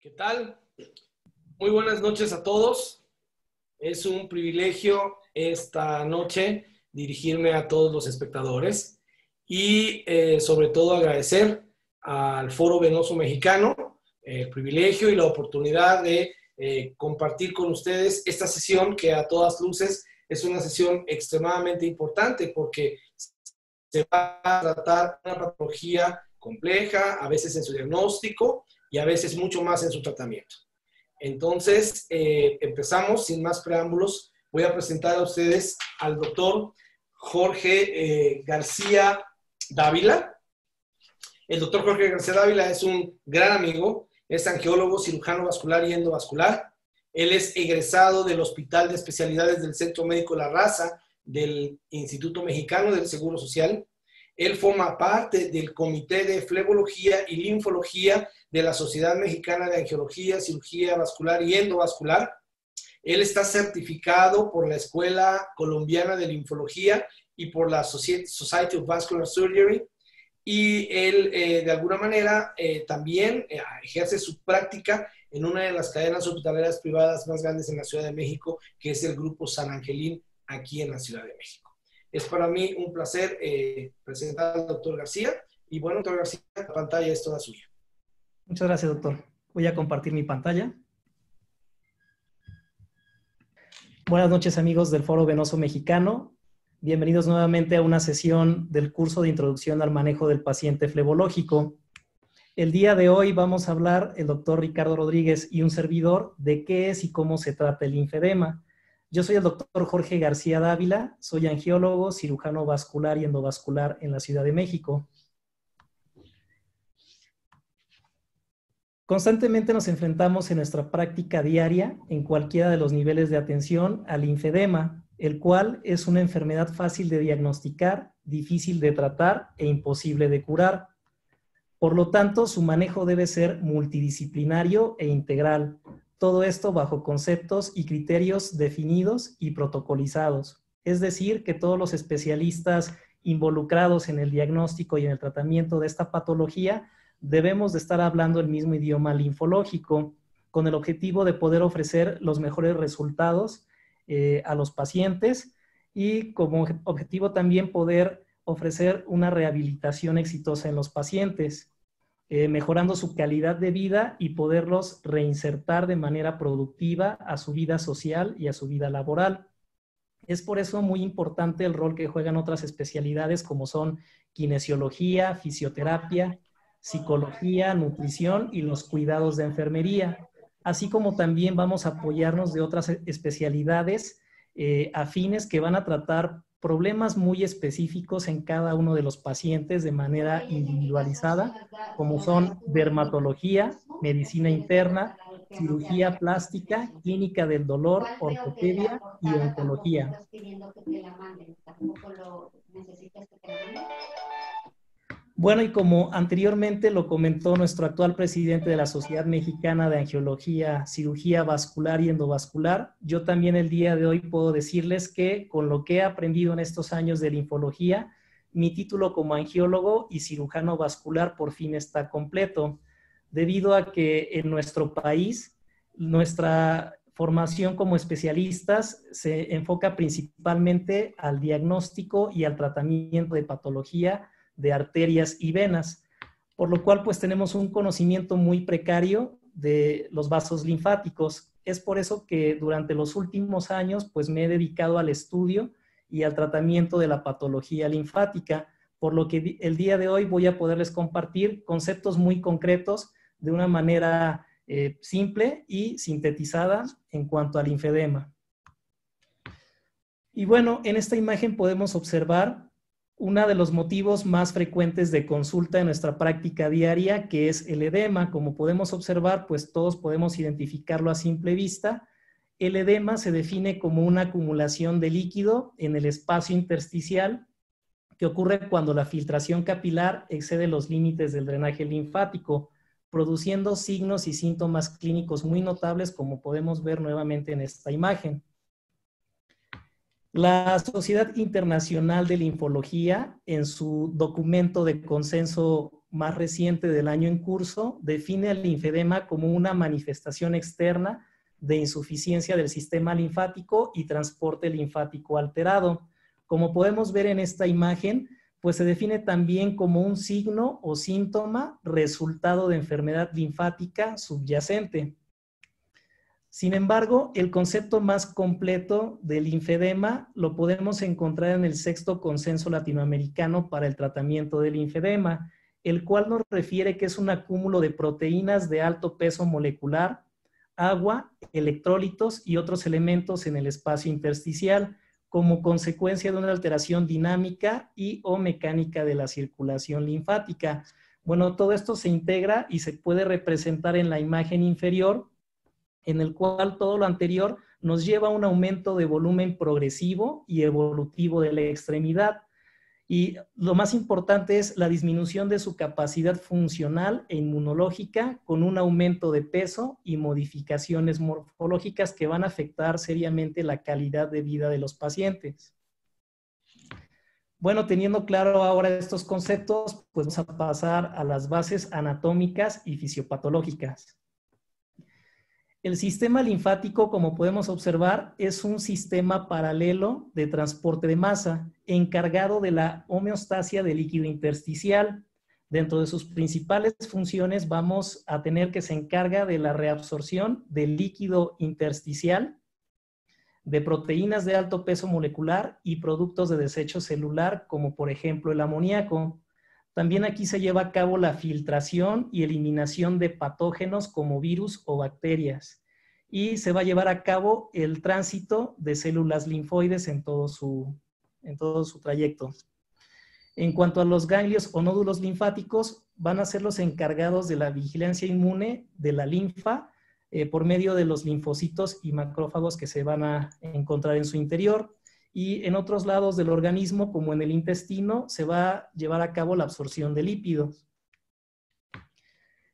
¿Qué tal? Muy buenas noches a todos. Es un privilegio esta noche dirigirme a todos los espectadores y sobre todo agradecer al Foro Venoso Mexicano el privilegio y la oportunidad de compartir con ustedes esta sesión que a todas luces es una sesión extremadamente importante porque se va a tratar una patología compleja, a veces en su diagnóstico y a veces mucho más en su tratamiento. Entonces, empezamos sin más preámbulos. Voy a presentar a ustedes al doctor Jorge García Dávila. El doctor Jorge García Dávila es un gran amigo, es angiólogo, cirujano vascular y endovascular. Él es egresado del Hospital de Especialidades del Centro Médico La Raza del Instituto Mexicano del Seguro Social. Él forma parte del Comité de Flebología y Linfología de la Sociedad Mexicana de Angiología, Cirugía Vascular y Endovascular. Él está certificado por la Escuela Colombiana de Linfología y por la Society of Vascular Surgery. Y él, de alguna manera, también ejerce su práctica en una de las cadenas hospitalarias privadas más grandes en la Ciudad de México, que es el Grupo San Angelín, aquí en la Ciudad de México. Es para mí un placer presentar al doctor García. Y bueno, doctor García, la pantalla es toda suya. Muchas gracias, doctor. Voy a compartir mi pantalla. Buenas noches, amigos del Foro Venoso Mexicano. Bienvenidos nuevamente a una sesión del curso de Introducción al Manejo del Paciente Flebológico. El día de hoy vamos a hablar, el doctor Ricardo Rodríguez y un servidor, de qué es y cómo se trata el linfedema. Yo soy el doctor Jorge García Dávila, soy angiólogo, cirujano vascular y endovascular en la Ciudad de México. Constantemente nos enfrentamos en nuestra práctica diaria, en cualquiera de los niveles de atención, al linfedema, el cual es una enfermedad fácil de diagnosticar, difícil de tratar e imposible de curar. Por lo tanto, su manejo debe ser multidisciplinario e integral. Todo esto bajo conceptos y criterios definidos y protocolizados. Es decir, que todos los especialistas involucrados en el diagnóstico y en el tratamiento de esta patología debemos de estar hablando el mismo idioma linfológico con el objetivo de poder ofrecer los mejores resultados a los pacientes y como objetivo también poder ofrecer una rehabilitación exitosa en los pacientes. Mejorando su calidad de vida y poderlos reinsertar de manera productiva a su vida social y a su vida laboral. Es por eso muy importante el rol que juegan otras especialidades como son kinesiología, fisioterapia, psicología, nutrición y los cuidados de enfermería, así como también vamos a apoyarnos de otras especialidades afines que van a tratar problemas muy específicos en cada uno de los pacientes de manera individualizada, como son dermatología, medicina interna, cirugía plástica, clínica del dolor, ortopedia y oncología. Bueno, y como anteriormente lo comentó nuestro actual presidente de la Sociedad Mexicana de Angiología, Cirugía Vascular y Endovascular, yo también el día de hoy puedo decirles que con lo que he aprendido en estos años de linfología, mi título como angiólogo y cirujano vascular por fin está completo, debido a que en nuestro país, nuestra formación como especialistas se enfoca principalmente al diagnóstico y al tratamiento de patología de arterias y venas, por lo cual pues tenemos un conocimiento muy precario de los vasos linfáticos. Es por eso que durante los últimos años pues me he dedicado al estudio y al tratamiento de la patología linfática, por lo que el día de hoy voy a poderles compartir conceptos muy concretos de una manera simple y sintetizada en cuanto al linfedema. Y bueno, en esta imagen podemos observar uno de los motivos más frecuentes de consulta en nuestra práctica diaria, que es el edema. Como podemos observar, pues todos podemos identificarlo a simple vista. El edema se define como una acumulación de líquido en el espacio intersticial que ocurre cuando la filtración capilar excede los límites del drenaje linfático, produciendo signos y síntomas clínicos muy notables, como podemos ver nuevamente en esta imagen. La Sociedad Internacional de Linfología, en su documento de consenso más reciente del año en curso define al linfedema como una manifestación externa de insuficiencia del sistema linfático y transporte linfático alterado. Como podemos ver en esta imagen, pues se define también como un signo o síntoma resultado de enfermedad linfática subyacente. Sin embargo, el concepto más completo del linfedema lo podemos encontrar en el sexto consenso latinoamericano para el tratamiento del linfedema, el cual nos refiere que es un acúmulo de proteínas de alto peso molecular, agua, electrolitos y otros elementos en el espacio intersticial, como consecuencia de una alteración dinámica y o mecánica de la circulación linfática. Bueno, todo esto se integra y se puede representar en la imagen inferior, en el cual todo lo anterior nos lleva a un aumento de volumen progresivo y evolutivo de la extremidad. Y lo más importante es la disminución de su capacidad funcional e inmunológica con un aumento de peso y modificaciones morfológicas que van a afectar seriamente la calidad de vida de los pacientes. Bueno, teniendo claro ahora estos conceptos, pues vamos a pasar a las bases anatómicas y fisiopatológicas. El sistema linfático, como podemos observar, es un sistema paralelo de transporte de masa, encargado de la homeostasia del líquido intersticial. Dentro de sus principales funciones vamos a tener que se encarga de la reabsorción del líquido intersticial, de proteínas de alto peso molecular y productos de desecho celular, como por ejemplo el amoníaco. También aquí se lleva a cabo la filtración y eliminación de patógenos como virus o bacterias. Y se va a llevar a cabo el tránsito de células linfoides en todo su trayecto. En cuanto a los ganglios o nódulos linfáticos, van a ser los encargados de la vigilancia inmune de la linfa por medio de los linfocitos y macrófagos que se van a encontrar en su interior. Y en otros lados del organismo, como en el intestino, se va a llevar a cabo la absorción de lípidos.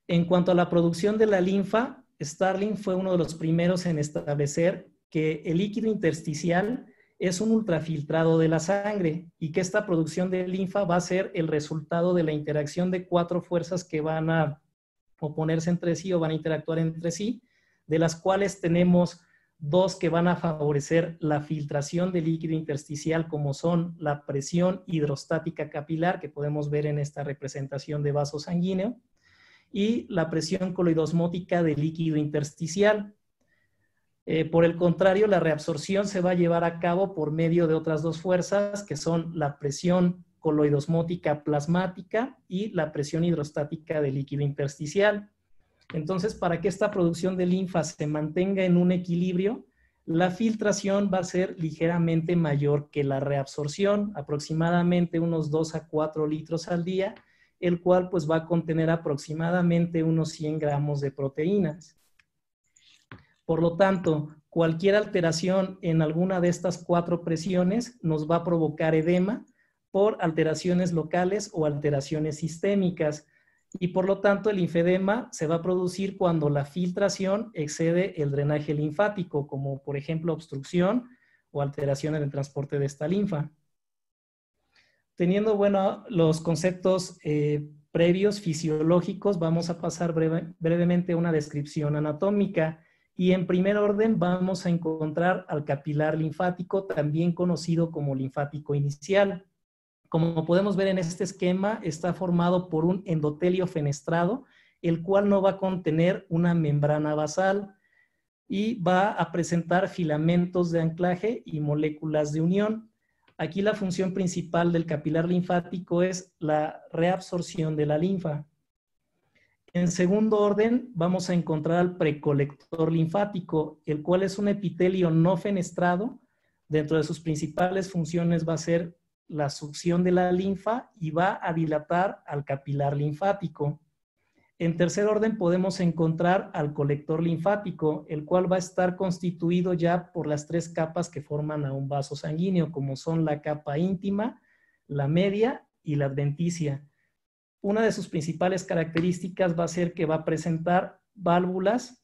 En cuanto a la producción de la linfa, Starling fue uno de los primeros en establecer que el líquido intersticial es un ultrafiltrado de la sangre y que esta producción de linfa va a ser el resultado de la interacción de 4 fuerzas que van a oponerse entre sí o van a interactuar entre sí, de las cuales tenemos 2 que van a favorecer la filtración del líquido intersticial, como son la presión hidrostática capilar, que podemos ver en esta representación de vaso sanguíneo, y la presión coloidosmótica del líquido intersticial. Por el contrario, la reabsorción se va a llevar a cabo por medio de otras 2 fuerzas, que son la presión coloidosmótica plasmática y la presión hidrostática del líquido intersticial. Entonces, para que esta producción de linfa se mantenga en un equilibrio, la filtración va a ser ligeramente mayor que la reabsorción, aproximadamente unos 2 a 4 litros al día, el cual pues va a contener aproximadamente unos 100 gramos de proteínas. Por lo tanto, cualquier alteración en alguna de estas 4 presiones nos va a provocar edema por alteraciones locales o alteraciones sistémicas. Y por lo tanto, el linfedema se va a producir cuando la filtración excede el drenaje linfático, como por ejemplo obstrucción o alteración en el transporte de esta linfa. Teniendo, bueno, los conceptos previos fisiológicos, vamos a pasar brevemente a una descripción anatómica. Y en primer orden vamos a encontrar al capilar linfático, también conocido como linfático inicial. Como podemos ver en este esquema, está formado por un endotelio fenestrado, el cual no va a contener una membrana basal y va a presentar filamentos de anclaje y moléculas de unión. Aquí la función principal del capilar linfático es la reabsorción de la linfa. En segundo orden, vamos a encontrar al precolector linfático, el cual es un epitelio no fenestrado. Dentro de sus principales funciones va a ser la succión de la linfa y va a dilatar al capilar linfático. En tercer orden podemos encontrar al colector linfático, el cual va a estar constituido ya por las 3 capas que forman a un vaso sanguíneo, como son la capa íntima, la media y la adventicia. Una de sus principales características va a ser que va a presentar válvulas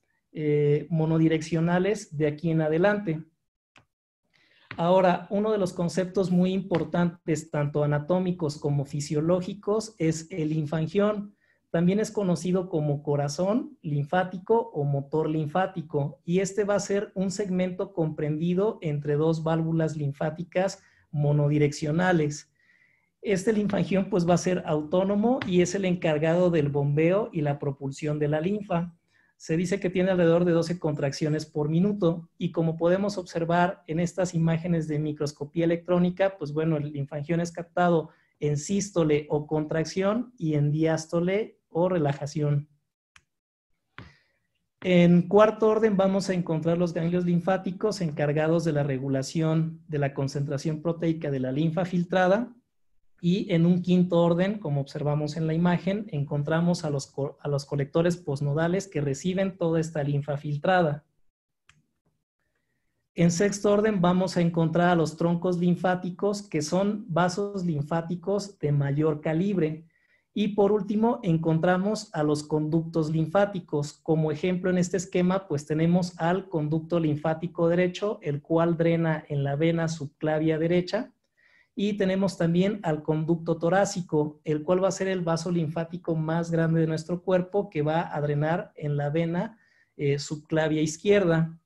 monodireccionales de aquí en adelante. Ahora, uno de los conceptos muy importantes, tanto anatómicos como fisiológicos, es el linfangión. También es conocido como corazón linfático o motor linfático, y este va a ser un segmento comprendido entre dos válvulas linfáticas monodireccionales. Este linfangión pues va a ser autónomo y es el encargado del bombeo y la propulsión de la linfa. Se dice que tiene alrededor de 12 contracciones por minuto, y como podemos observar en estas imágenes de microscopía electrónica, pues bueno, el linfangión es captado en sístole o contracción y en diástole o relajación. En cuarto orden vamos a encontrar los ganglios linfáticos encargados de la regulación de la concentración proteica de la linfa filtrada. Y en un quinto orden, como observamos en la imagen, encontramos a los colectores postnodales que reciben toda esta linfa filtrada. En sexto orden vamos a encontrar a los troncos linfáticos, que son vasos linfáticos de mayor calibre. Y por último encontramos a los conductos linfáticos. Como ejemplo en este esquema, pues tenemos al conducto linfático derecho, el cual drena en la vena subclavia derecha. Y tenemos también al conducto torácico, el cual va a ser el vaso linfático más grande de nuestro cuerpo, que va a drenar en la vena subclavia izquierda.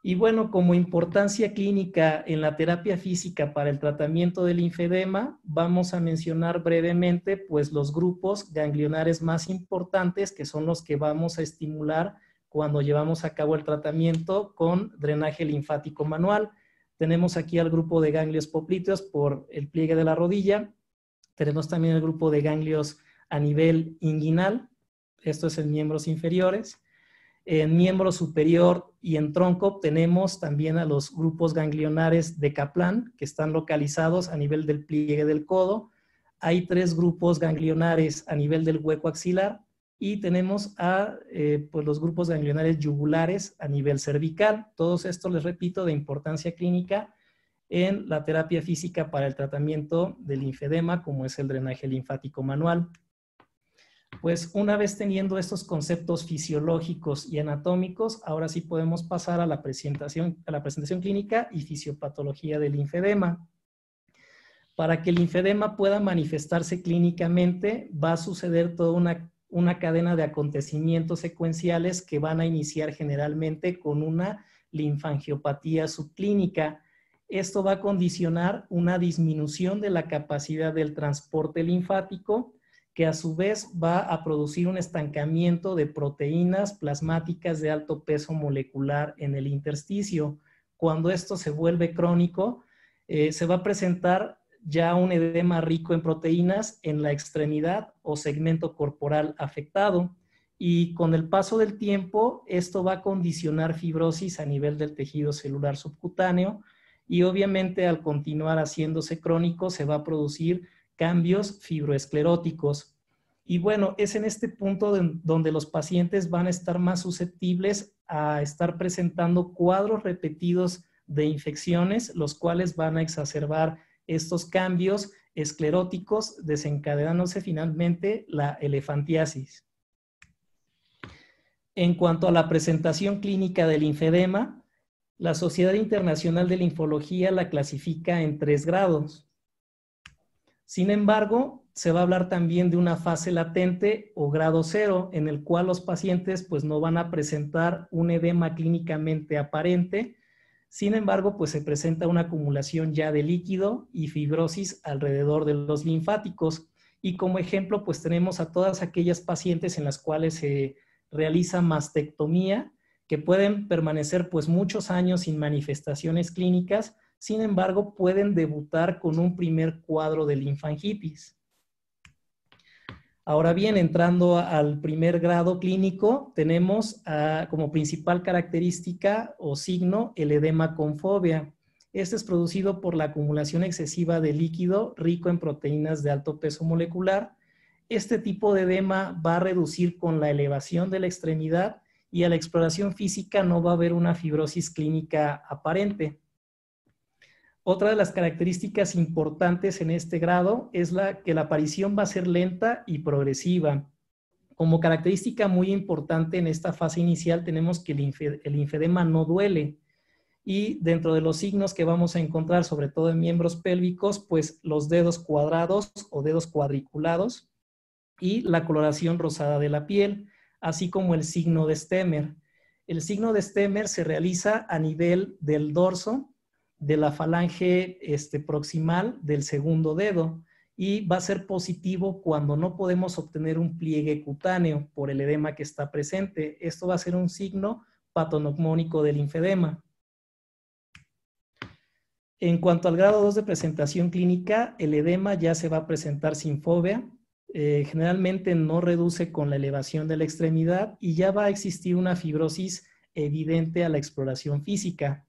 Y bueno, como importancia clínica en la terapia física para el tratamiento del linfedema, vamos a mencionar brevemente pues los grupos ganglionares más importantes, que son los que vamos a estimular cuando llevamos a cabo el tratamiento con drenaje linfático manual. Tenemos aquí al grupo de ganglios popliteos por el pliegue de la rodilla. Tenemos también el grupo de ganglios a nivel inguinal. Esto es en miembros inferiores. En miembro superior y en tronco tenemos también a los grupos ganglionares de Kaplan, que están localizados a nivel del pliegue del codo. Hay 3 grupos ganglionares a nivel del hueco axilar, y tenemos pues los grupos ganglionares yugulares a nivel cervical. Todos estos, les repito, de importancia clínica en la terapia física para el tratamiento del linfedema, como es el drenaje linfático manual. Pues una vez teniendo estos conceptos fisiológicos y anatómicos, ahora sí podemos pasar a la presentación clínica y fisiopatología del linfedema. Para que el linfedema pueda manifestarse clínicamente, va a suceder toda una cadena de acontecimientos secuenciales que van a iniciar generalmente con una linfangiopatía subclínica. Esto va a condicionar una disminución de la capacidad del transporte linfático, que a su vez va a producir un estancamiento de proteínas plasmáticas de alto peso molecular en el intersticio. Cuando esto se vuelve crónico, se va a presentar ya un edema rico en proteínas en la extremidad o segmento corporal afectado, y con el paso del tiempo esto va a condicionar fibrosis a nivel del tejido celular subcutáneo, y obviamente al continuar haciéndose crónico se va a producir cambios fibroescleróticos. Y bueno, es en este punto donde los pacientes van a estar más susceptibles a estar presentando cuadros repetidos de infecciones, los cuales van a exacerbar estos cambios escleróticos, desencadenándose finalmente la elefantiasis. En cuanto a la presentación clínica del linfedema, la Sociedad Internacional de Linfología la clasifica en 3 grados. Sin embargo, se va a hablar también de una fase latente o grado 0, en el cual los pacientes pues no van a presentar un edema clínicamente aparente. Sin embargo, pues se presenta una acumulación ya de líquido y fibrosis alrededor de los linfáticos. Y como ejemplo, pues tenemos a todas aquellas pacientes en las cuales se realiza mastectomía, que pueden permanecer pues muchos años sin manifestaciones clínicas. Sin embargo, pueden debutar con un primer cuadro de linfangitis. Ahora bien, entrando al primer grado clínico, tenemos como principal característica o signo el edema con fobia. Este es producido por la acumulación excesiva de líquido rico en proteínas de alto peso molecular. Este tipo de edema va a reducir con la elevación de la extremidad, y a la exploración física no va a haber una fibrosis clínica aparente. Otra de las características importantes en este grado es que la aparición va a ser lenta y progresiva. Como característica muy importante en esta fase inicial tenemos que el linfedema no duele. Y dentro de los signos que vamos a encontrar, sobre todo en miembros pélvicos, pues los dedos cuadrados o dedos cuadriculados y la coloración rosada de la piel, así como el signo de Stemmer. El signo de Stemmer se realiza a nivel del dorso, de la falange proximal del segundo dedo, y va a ser positivo cuando no podemos obtener un pliegue cutáneo por el edema que está presente. Esto va a ser un signo patognomónico del linfedema. En cuanto al grado 2 de presentación clínica, el edema ya se va a presentar sin fobia, generalmente no reduce con la elevación de la extremidad y ya va a existir una fibrosis evidente a la exploración física.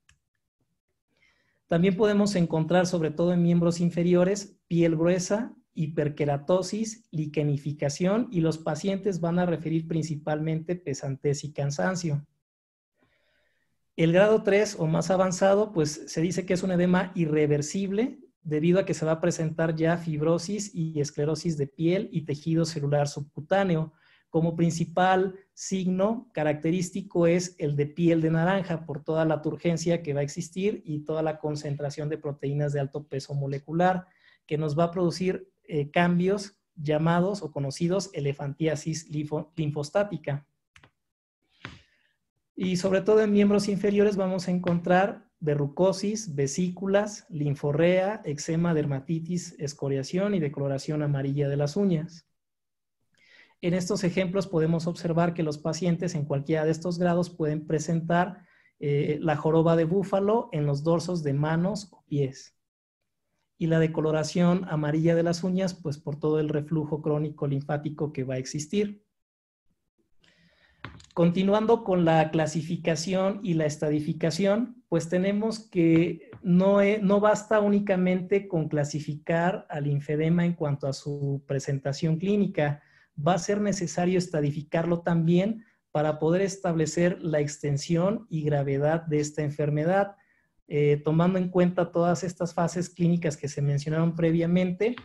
También podemos encontrar, sobre todo en miembros inferiores, piel gruesa, hiperkeratosis, liquenificación, y los pacientes van a referir principalmente pesantez y cansancio. El grado 3 o más avanzado, pues se dice que es un edema irreversible debido a que se va a presentar ya fibrosis y esclerosis de piel y tejido celular subcutáneo. Como principal signo característico es el de piel de naranja por toda la turgencia que va a existir y toda la concentración de proteínas de alto peso molecular que nos va a producir cambios llamados o conocidos elefantiasis linfostática. Y sobre todo en miembros inferiores vamos a encontrar verrucosis, vesículas, linforrea, eczema, dermatitis, escoriación y decoloración amarilla de las uñas. En estos ejemplos podemos observar que los pacientes en cualquiera de estos grados pueden presentar la joroba de búfalo en los dorsos de manos o pies. Y la decoloración amarilla de las uñas, pues por todo el reflujo crónico linfático que va a existir. Continuando con la clasificación y la estadificación, pues tenemos que no basta únicamente con clasificar al linfedema en cuanto a su presentación clínica, va a ser necesario estadificarlo también para poder establecer la extensión y gravedad de esta enfermedad, tomando en cuenta todas estas fases clínicas que se mencionaron previamente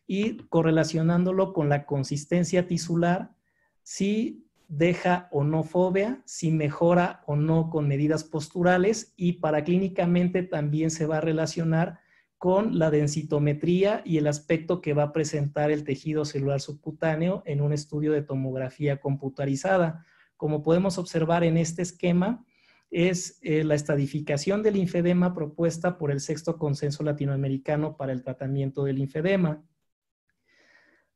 y correlacionándolo con la consistencia tisular, si deja o no fobia, si mejora o no con medidas posturales, y paraclínicamente también se va a relacionar con la densitometría y el aspecto que va a presentar el tejido celular subcutáneo en un estudio de tomografía computarizada. Como podemos observar en este esquema, es la estadificación del linfedema propuesta por el Sexto Consenso Latinoamericano para el Tratamiento del Linfedema.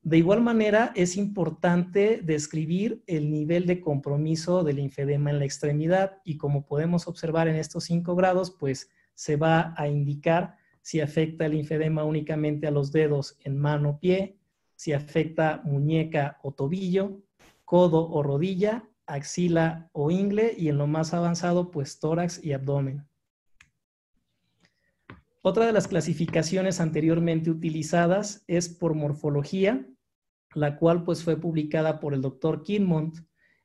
De igual manera, es importante describir el nivel de compromiso del linfedema en la extremidad, y como podemos observar en estos 5 grados, pues se va a indicar si afecta el linfedema únicamente a los dedos en mano o pie, si afecta muñeca o tobillo, codo o rodilla, axila o ingle, y en lo más avanzado, pues tórax y abdomen. Otra de las clasificaciones anteriormente utilizadas es por morfología, la cual pues fue publicada por el doctor Kinmont,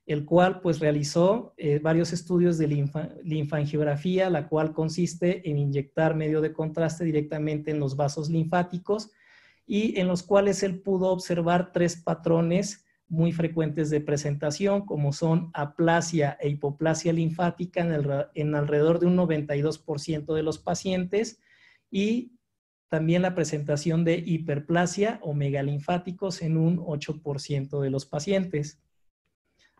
el cual pues realizó varios estudios de linfangiografía, la cual consiste en inyectar medio de contraste directamente en los vasos linfáticos, y en los cuales él pudo observar 3 patrones muy frecuentes de presentación, como son aplasia e hipoplasia linfática en alrededor de un 92% de los pacientes, y también la presentación de hiperplasia o megalinfáticos en un 8% de los pacientes.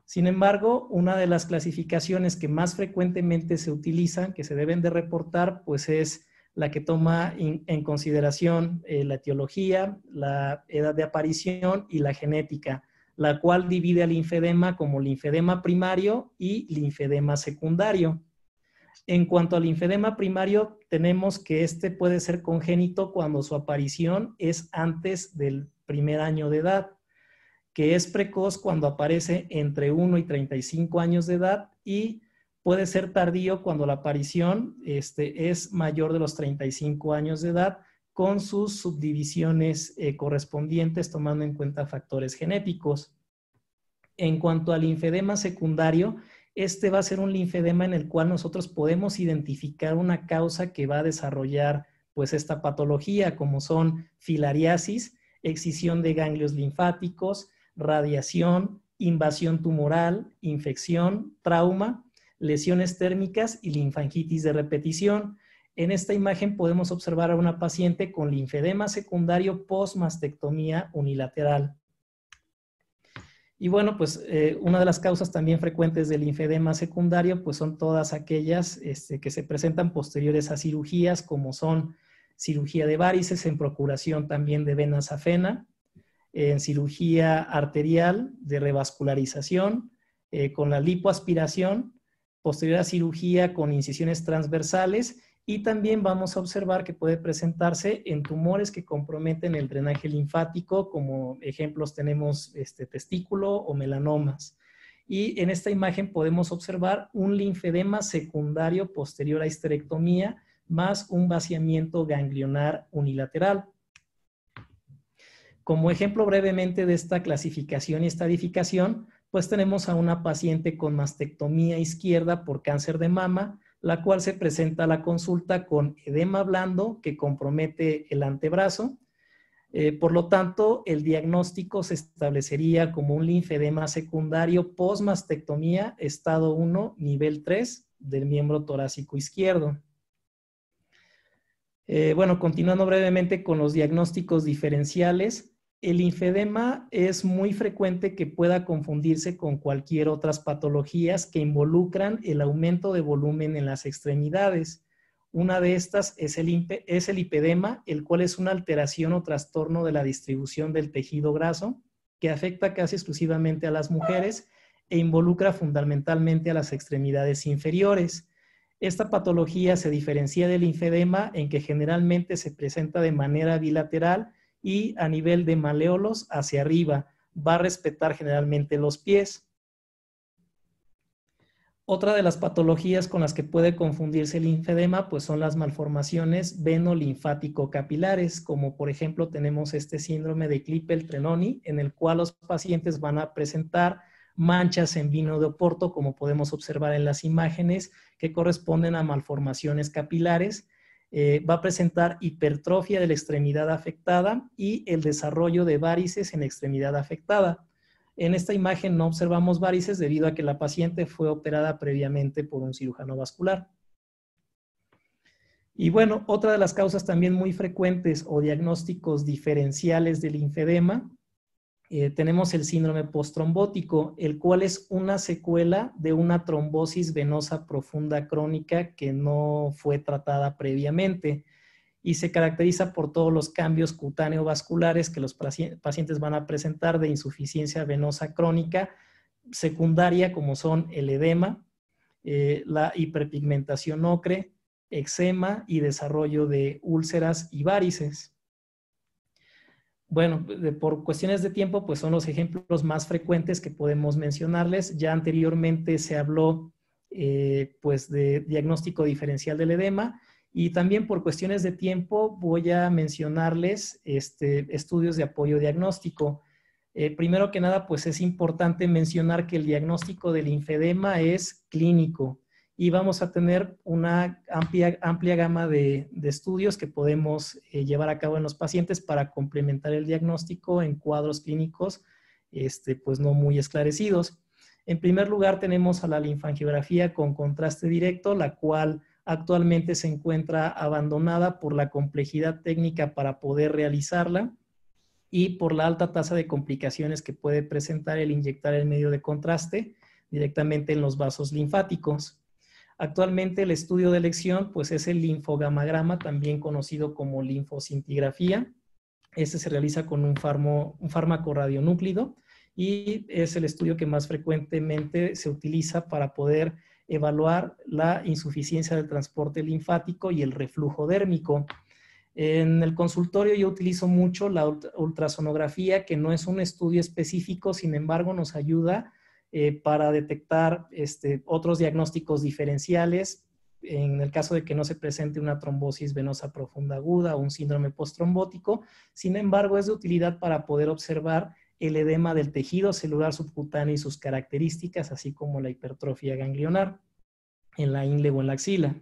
Sin embargo, una de las clasificaciones que más frecuentemente se utilizan, que se deben de reportar, pues es la que toma en consideración la etiología, la edad de aparición y la genética, la cual divide al linfedema como linfedema primario y linfedema secundario. En cuanto al linfedema primario, tenemos que este puede ser congénito cuando su aparición es antes del primer año de edad, que es precoz cuando aparece entre 1 y 35 años de edad, y puede ser tardío cuando la aparición es mayor de los 35 años de edad, con sus subdivisiones correspondientes tomando en cuenta factores genéticos. En cuanto al linfedema secundario, este va a ser un linfedema en el cual nosotros podemos identificar una causa que va a desarrollar pues esta patología, como son filariasis, excisión de ganglios linfáticos, radiación, invasión tumoral, infección, trauma, lesiones térmicas y linfangitis de repetición. En esta imagen podemos observar a una paciente con linfedema secundario post-mastectomía unilateral. Y bueno, pues una de las causas también frecuentes del linfedema secundario pues son todas aquellas que se presentan posteriores a cirugías, como son cirugía de varices en procuración también de vena safena, en cirugía arterial de revascularización, con la lipoaspiración, posterior a cirugía con incisiones transversales, y también vamos a observar que puede presentarse en tumores que comprometen el drenaje linfático, como ejemplos tenemos testículo o melanomas. Y en esta imagen podemos observar un linfedema secundario posterior a histerectomía más un vaciamiento ganglionar unilateral. Como ejemplo brevemente de esta clasificación y estadificación, pues tenemos a una paciente con mastectomía izquierda por cáncer de mama, la cual se presenta a la consulta con edema blando que compromete el antebrazo. Por lo tanto, el diagnóstico se establecería como un linfedema secundario post-mastectomía, estado 1, nivel 3 del miembro torácico izquierdo. Bueno, continuando brevemente con los diagnósticos diferenciales, el linfedema es muy frecuente que pueda confundirse con cualquier otras patologías que involucran el aumento de volumen en las extremidades. Una de estas es el lipedema, el cual es una alteración o trastorno de la distribución del tejido graso que afecta casi exclusivamente a las mujeres e involucra fundamentalmente a las extremidades inferiores. Esta patología se diferencia del linfedema en que generalmente se presenta de manera bilateral y a nivel de maleolos hacia arriba. Va a respetar generalmente los pies. Otra de las patologías con las que puede confundirse el linfedema pues son las malformaciones veno-linfático-capilares, como por ejemplo tenemos este síndrome de Klippel-Trenaunay, en el cual los pacientes van a presentar manchas en vino de Oporto, como podemos observar en las imágenes, que corresponden a malformaciones capilares. Va a presentar hipertrofia de la extremidad afectada y el desarrollo de varices en la extremidad afectada. En esta imagen no observamos varices debido a que la paciente fue operada previamente por un cirujano vascular. Y bueno, otra de las causas también muy frecuentes o diagnósticos diferenciales del linfedema, tenemos el síndrome postrombótico, el cual es una secuela de una trombosis venosa profunda crónica que no fue tratada previamente y se caracteriza por todos los cambios cutáneo-vasculares que los pacientes van a presentar de insuficiencia venosa crónica secundaria, como son el edema, la hiperpigmentación ocre, eczema y desarrollo de úlceras y varices. Bueno, por cuestiones de tiempo, pues son los ejemplos más frecuentes que podemos mencionarles. Ya anteriormente se habló pues de diagnóstico diferencial del edema, y también por cuestiones de tiempo voy a mencionarles estudios de apoyo diagnóstico. Primero que nada, pues es importante mencionar que el diagnóstico del linfedema es clínico y vamos a tener una amplia gama de estudios que podemos llevar a cabo en los pacientes para complementar el diagnóstico en cuadros clínicos pues no muy esclarecidos. En primer lugar, tenemos a la linfangiografía con contraste directo, la cual actualmente se encuentra abandonada por la complejidad técnica para poder realizarla y por la alta tasa de complicaciones que puede presentar el inyectar el medio de contraste directamente en los vasos linfáticos. Actualmente el estudio de elección pues es el linfogamagrama, también conocido como linfocintigrafía. Este se realiza con un fármaco radionúclido y es el estudio que más frecuentemente se utiliza para poder evaluar la insuficiencia del transporte linfático y el reflujo dérmico. En el consultorio yo utilizo mucho la ultrasonografía, que no es un estudio específico, sin embargo nos ayuda para detectar otros diagnósticos diferenciales en el caso de que no se presente una trombosis venosa profunda aguda o un síndrome postrombótico. Sin embargo, es de utilidad para poder observar el edema del tejido celular subcutáneo y sus características, así como la hipertrofia ganglionar en la ingle o en la axila.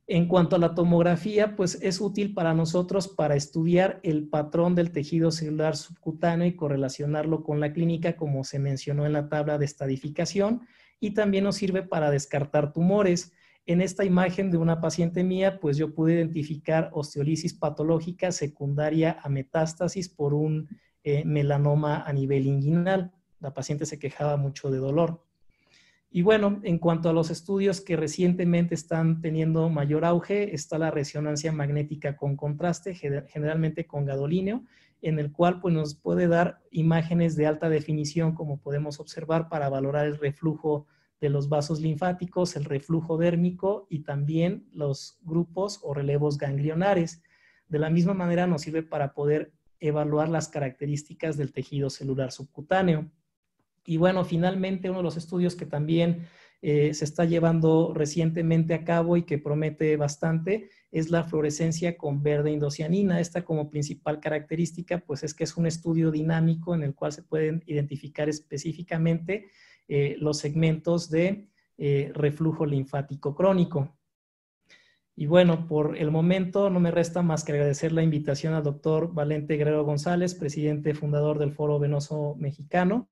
En cuanto a la tomografía, pues es útil para nosotros para estudiar el patrón del tejido celular subcutáneo y correlacionarlo con la clínica, como se mencionó en la tabla de estadificación. y también nos sirve para descartar tumores. En esta imagen de una paciente mía, pues yo pude identificar osteolisis patológica secundaria a metástasis por un melanoma a nivel inguinal. La paciente se quejaba mucho de dolor. Y bueno, en cuanto a los estudios que recientemente están teniendo mayor auge, está la resonancia magnética con contraste, generalmente con gadolínio, en el cual pues, nos puede dar imágenes de alta definición, como podemos observar, para valorar el reflujo de los vasos linfáticos, el reflujo dérmico y también los grupos o relevos ganglionares. De la misma manera nos sirve para poder evaluar las características del tejido celular subcutáneo. Y bueno, finalmente uno de los estudios que también se está llevando recientemente a cabo y que promete bastante es la fluorescencia con verde indocianina. Esta como principal característica pues es que es un estudio dinámico en el cual se pueden identificar específicamente los segmentos de reflujo linfático crónico. Y bueno, por el momento no me resta más que agradecer la invitación al doctor Valente Guerrero González, presidente fundador del Foro Venoso Mexicano.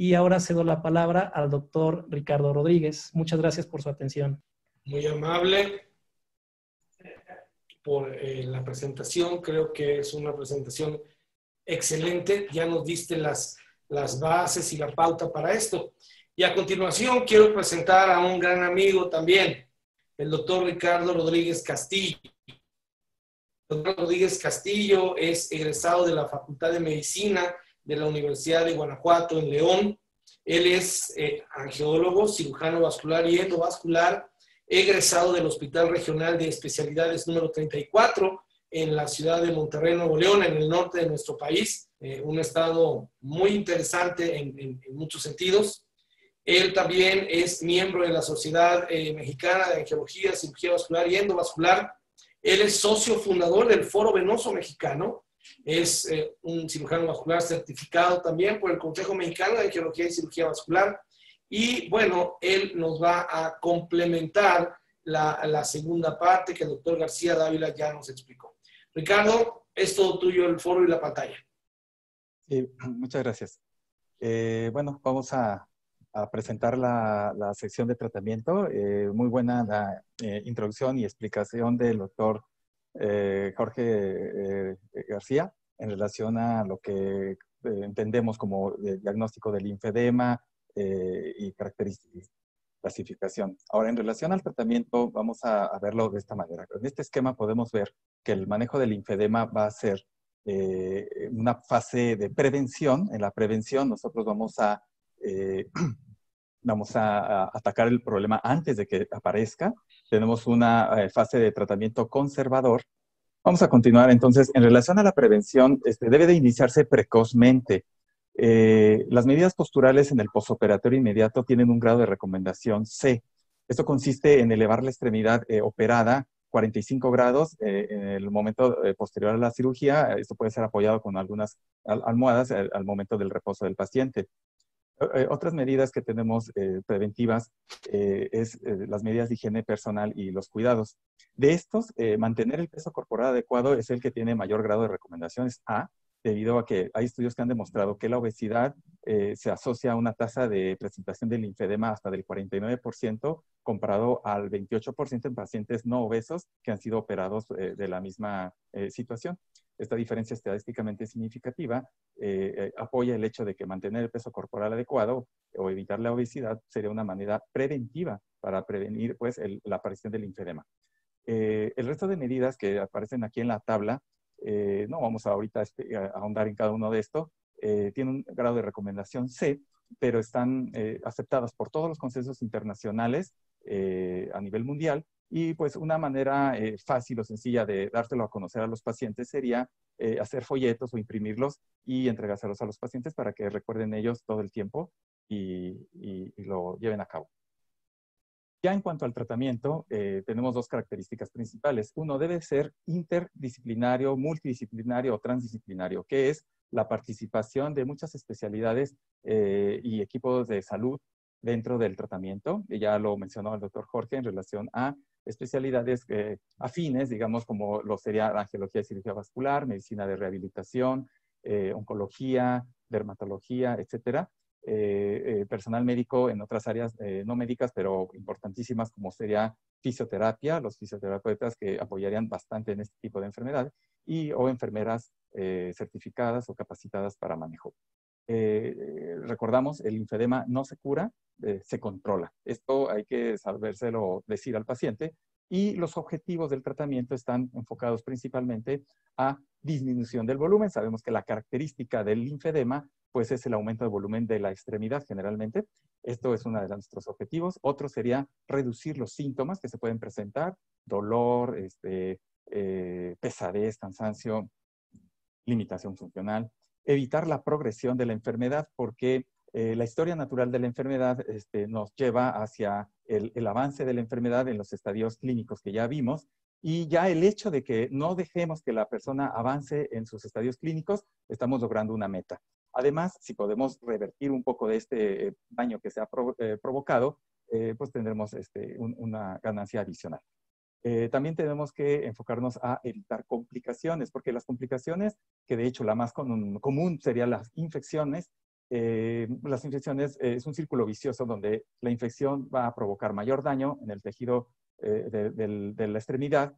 Y ahora cedo la palabra al doctor Ricardo Rodríguez. Muchas gracias por su atención. Muy amable por la presentación. Creo que es una presentación excelente. Ya nos diste las bases y la pauta para esto. Y a continuación quiero presentar a un gran amigo también, el doctor Ricardo Rodríguez Castillo. El doctor Rodríguez Castillo es egresado de la Facultad de Medicina de la Universidad de Guanajuato en León. Él es angiólogo, cirujano vascular y endovascular, egresado del Hospital Regional de Especialidades número 34 en la ciudad de Monterrey, Nuevo León, en el norte de nuestro país, un estado muy interesante en muchos sentidos. Él también es miembro de la Sociedad Mexicana de Angiología, Cirugía Vascular y Endovascular. Él es socio fundador del Foro Venoso Mexicano. Es un cirujano vascular certificado también por el Consejo Mexicano de Angiología y Cirugía Vascular. Y bueno, él nos va a complementar la segunda parte que el doctor García Dávila ya nos explicó. Ricardo, es todo tuyo el foro y la pantalla. Sí, muchas gracias. Bueno, vamos a presentar la sección de tratamiento. Muy buena la introducción y explicación del doctor Jorge García en relación a lo que entendemos como diagnóstico del linfedema y características, clasificación. Ahora, en relación al tratamiento, vamos a verlo de esta manera. En este esquema podemos ver que el manejo del linfedema va a ser una fase de prevención. En la prevención nosotros vamos a atacar el problema antes de que aparezca. Tenemos una fase de tratamiento conservador. Vamos a continuar entonces. En relación a la prevención, debe de iniciarse precozmente. Las medidas posturales en el postoperatorio inmediato tienen un grado de recomendación C. Esto consiste en elevar la extremidad operada 45 grados en el momento posterior a la cirugía. Esto puede ser apoyado con algunas almohadas al momento del reposo del paciente. Otras medidas que tenemos preventivas es las medidas de higiene personal y los cuidados. De estos, mantener el peso corporal adecuado es el que tiene mayor grado de recomendaciones A, debido a que hay estudios que han demostrado que la obesidad se asocia a una tasa de presentación del linfedema hasta del 49%, comparado al 28% en pacientes no obesos que han sido operados de la misma situación. Esta diferencia estadísticamente significativa apoya el hecho de que mantener el peso corporal adecuado o evitar la obesidad sería una manera preventiva para prevenir pues, la aparición del linfedema. El resto de medidas que aparecen aquí en la tabla, no vamos ahorita a ahondar en cada uno de estos, tienen un grado de recomendación C, pero están aceptadas por todos los consensos internacionales a nivel mundial. Y pues una manera fácil o sencilla de dárselo a conocer a los pacientes sería hacer folletos o imprimirlos y entregárselos a los pacientes para que recuerden ellos todo el tiempo y lo lleven a cabo. Ya en cuanto al tratamiento, tenemos dos características principales. Uno debe ser interdisciplinario, multidisciplinario o transdisciplinario, que es la participación de muchas especialidades y equipos de salud dentro del tratamiento. Ya lo mencionó el doctor Jorge en relación a especialidades afines, digamos, como lo sería la angiología y cirugía vascular, medicina de rehabilitación, oncología, dermatología, etcétera. personal médico en otras áreas no médicas, pero importantísimas, como sería fisioterapia, los fisioterapeutas que apoyarían bastante en este tipo de enfermedad, o enfermeras certificadas o capacitadas para manejo. Recordamos, el linfedema no se cura, se controla. Esto hay que sabérselo decir al paciente, y los objetivos del tratamiento están enfocados principalmente a disminución del volumen. Sabemos que la característica del linfedema pues es el aumento de volumen de la extremidad generalmente. Esto es uno de nuestros objetivos. Otro sería reducir los síntomas que se pueden presentar: dolor, pesadez, cansancio, limitación funcional. Evitar la progresión de la enfermedad, porque la historia natural de la enfermedad nos lleva hacia el avance de la enfermedad en los estadios clínicos que ya vimos, y ya el hecho de que no dejemos que la persona avance en sus estadios clínicos, estamos logrando una meta. Además, si podemos revertir un poco de este daño que se ha provocado, pues tendremos una ganancia adicional. También tenemos que enfocarnos a evitar complicaciones, porque las complicaciones, que de hecho la más común serían las infecciones, es un círculo vicioso donde la infección va a provocar mayor daño en el tejido de la extremidad.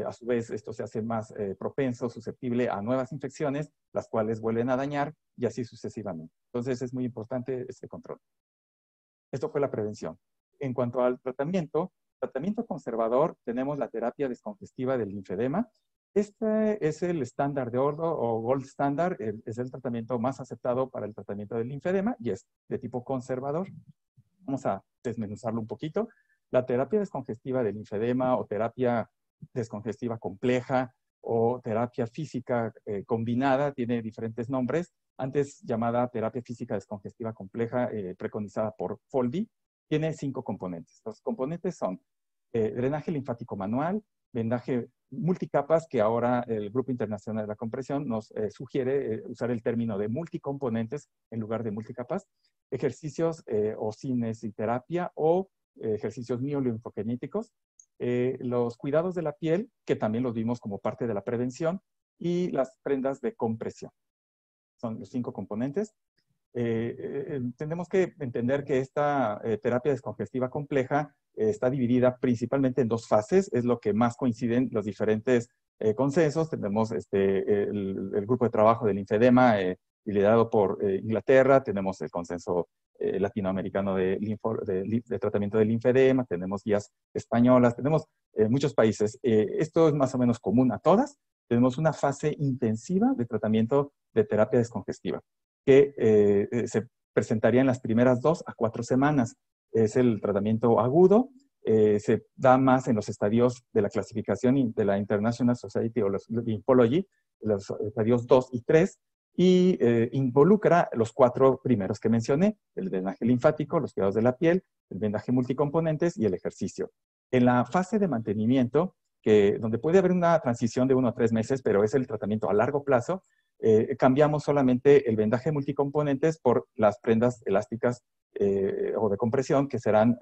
A su vez, esto se hace más propenso, susceptible a nuevas infecciones, las cuales vuelven a dañar, y así sucesivamente. Entonces es muy importante este control. Esto fue la prevención. En cuanto al tratamiento conservador, tenemos la terapia descongestiva del linfedema. Este es el estándar de oro o gold standard, es el tratamiento más aceptado para el tratamiento del linfedema y es de tipo conservador. Vamos a desmenuzarlo un poquito. La terapia descongestiva del linfedema, o terapia descongestiva compleja, o terapia física combinada, tiene diferentes nombres. Antes llamada terapia física descongestiva compleja, preconizada por Foldi, tiene 5 componentes. Los componentes son drenaje linfático manual, vendaje multicapas, que ahora el Grupo Internacional de la Compresión nos sugiere usar el término de multicomponentes en lugar de multicapas, ejercicios o cinesiterapia o ejercicios miolinfogenéticos, los cuidados de la piel, que también los vimos como parte de la prevención, y las prendas de compresión. Son los 5 componentes. Tenemos que entender que esta terapia descongestiva compleja está dividida principalmente en 2 fases, es lo que más coinciden los diferentes consensos. Tenemos el grupo de trabajo del linfedema liderado por Inglaterra, tenemos el consenso latinoamericano de tratamiento del linfedema, tenemos guías españolas, tenemos muchos países. Esto es más o menos común a todas. Tenemos una fase intensiva de tratamiento de terapia descongestiva, que se presentaría en las primeras 2 a 4 semanas. Es el tratamiento agudo, se da más en los estadios de la clasificación de la International Society of Lymphology, los estadios 2 y 3, y involucra los 4 primeros que mencioné: el drenaje linfático, los cuidados de la piel, el vendaje multicomponentes y el ejercicio. En la fase de mantenimiento, donde puede haber una transición de 1 a 3 meses, pero es el tratamiento a largo plazo, cambiamos solamente el vendaje multicomponentes por las prendas elásticas o de compresión, que serán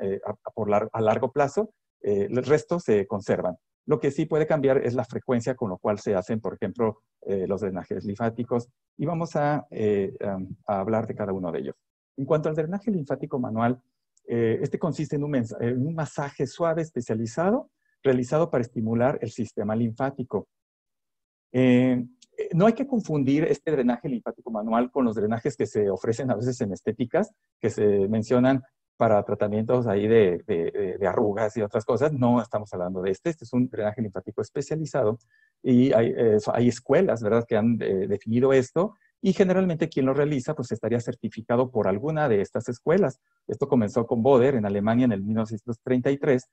a largo plazo. El resto se conservan. Lo que sí puede cambiar es la frecuencia con lo cual se hacen, por ejemplo, los drenajes linfáticos, y vamos a hablar de cada uno de ellos. En cuanto al drenaje linfático manual, este consiste en un masaje suave especializado realizado para estimular el sistema linfático. No hay que confundir este drenaje linfático manual con los drenajes que se ofrecen a veces en estéticas, que se mencionan para tratamientos ahí de arrugas y otras cosas. No estamos hablando de este. Este es un drenaje linfático especializado, y hay escuelas, ¿verdad?, que han definido esto, y generalmente quien lo realiza pues estaría certificado por alguna de estas escuelas. Esto comenzó con Boder en Alemania en el 1933,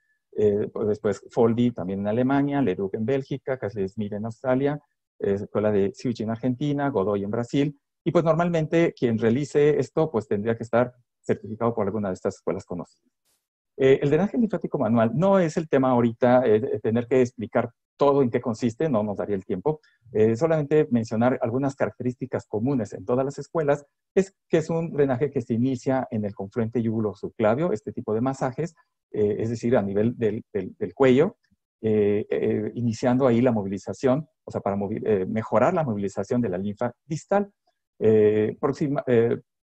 después Foldi también en Alemania, Leduc en Bélgica, Castle Smith en Australia, escuela de Siuchi en Argentina, Godoy en Brasil, y pues normalmente quien realice esto pues tendría que estar certificado por alguna de estas escuelas conocidas. El drenaje linfático manual no es el tema ahorita, tener que explicar todo en qué consiste, no nos daría el tiempo. Solamente mencionar algunas características comunes en todas las escuelas, es que es un drenaje que se inicia en el confluente yúgulo-subclavio, este tipo de masajes, es decir, a nivel del cuello, iniciando ahí la movilización, o sea, para mejorar la movilización de la linfa distal.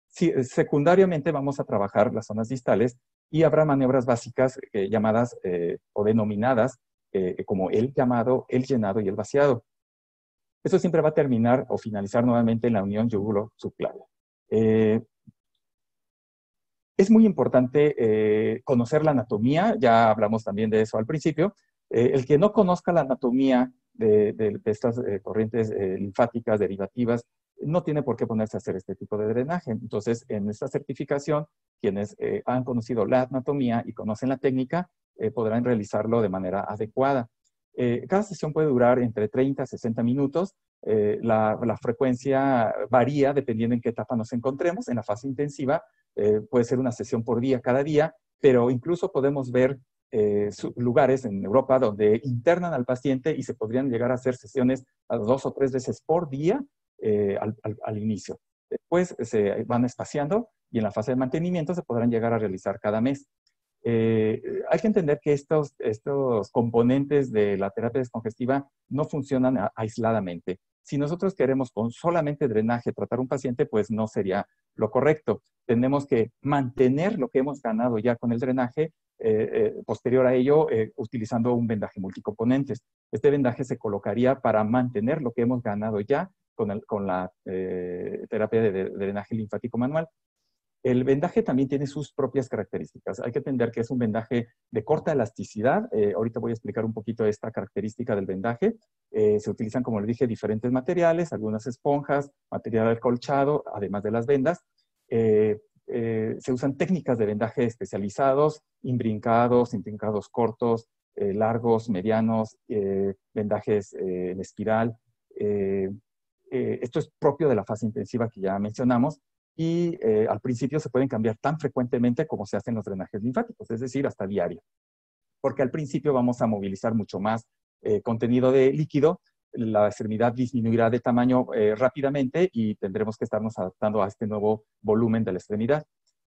Sí, secundariamente vamos a trabajar las zonas distales y habrá maniobras básicas llamadas o denominadas como el llamado, el llenado y el vaciado. Eso siempre va a terminar o finalizar nuevamente en la unión yúgulo-subclavia. Es muy importante conocer la anatomía, ya hablamos también de eso al principio. El que no conozca la anatomía de estas corrientes linfáticas derivativas no tiene por qué ponerse a hacer este tipo de drenaje. Entonces, en esta certificación, quienes han conocido la anatomía y conocen la técnica, podrán realizarlo de manera adecuada. Cada sesión puede durar entre 30 a 60 minutos. La frecuencia varía dependiendo en qué etapa nos encontremos. En la fase intensiva puede ser una sesión por día cada día, pero incluso podemos ver lugares en Europa donde internan al paciente y se podrían llegar a hacer sesiones a 2 o 3 veces por día al inicio. Después se van espaciando y en la fase de mantenimiento se podrán llegar a realizar cada mes. Hay que entender que estos componentes de la terapia descongestiva no funcionan aisladamente. Si nosotros queremos con solamente drenaje tratar un paciente, pues no sería lo correcto. Tenemos que mantener lo que hemos ganado ya con el drenaje, posterior a ello, utilizando un vendaje multicomponentes. Este vendaje se colocaría para mantener lo que hemos ganado ya con la terapia de drenaje linfático manual. El vendaje también tiene sus propias características. Hay que entender que es un vendaje de corta elasticidad. Ahorita voy a explicar un poquito esta característica del vendaje. Se utilizan, como les dije, diferentes materiales, algunas esponjas, material acolchado, además de las vendas. Se usan técnicas de vendaje especializados, imbrincados cortos, largos, medianos, vendajes en espiral. Esto es propio de la fase intensiva que ya mencionamos. Y al principio se pueden cambiar tan frecuentemente como se hacen los drenajes linfáticos, es decir, hasta diario. Porque al principio vamos a movilizar mucho más contenido de líquido, la extremidad disminuirá de tamaño rápidamente y tendremos que estarnos adaptando a este nuevo volumen de la extremidad.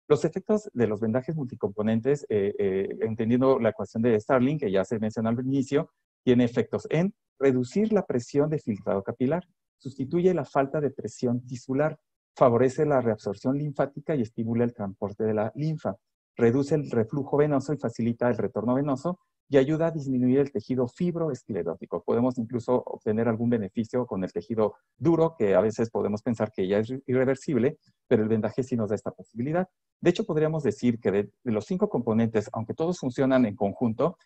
Los efectos de los vendajes multicomponentes, entendiendo la ecuación de Starling, que ya se mencionó al inicio, tiene efectos en reducir la presión de filtrado capilar, sustituye la falta de presión tisular, favorece la reabsorción linfática y estimula el transporte de la linfa, reduce el reflujo venoso y facilita el retorno venoso y ayuda a disminuir el tejido fibroesclerótico. Podemos incluso obtener algún beneficio con el tejido duro, que a veces podemos pensar que ya es irreversible, pero el vendaje sí nos da esta posibilidad. De hecho, podríamos decir que de los 5 componentes, aunque todos funcionan en conjunto,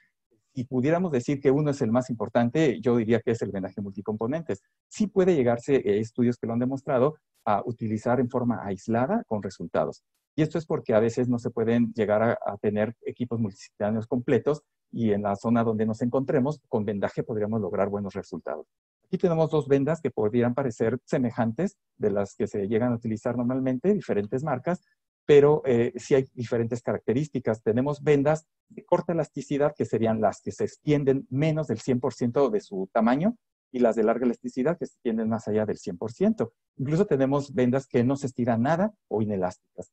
y pudiéramos decir que uno es el más importante, yo diría que es el vendaje multicomponentes. Sí puede llegarse, estudios que lo han demostrado, a utilizar en forma aislada con resultados. Y esto es porque a veces no se pueden llegar a tener equipos multidisciplinarios completos y en la zona donde nos encontremos, con vendaje podríamos lograr buenos resultados. Aquí tenemos 2 vendas que podrían parecer semejantes de las que se llegan a utilizar normalmente, diferentes marcas, pero sí hay diferentes características. Tenemos vendas de corta elasticidad, que serían las que se extienden menos del 100% de su tamaño, y las de larga elasticidad, que se extienden más allá del 100%. Incluso tenemos vendas que no se estiran nada o inelásticas.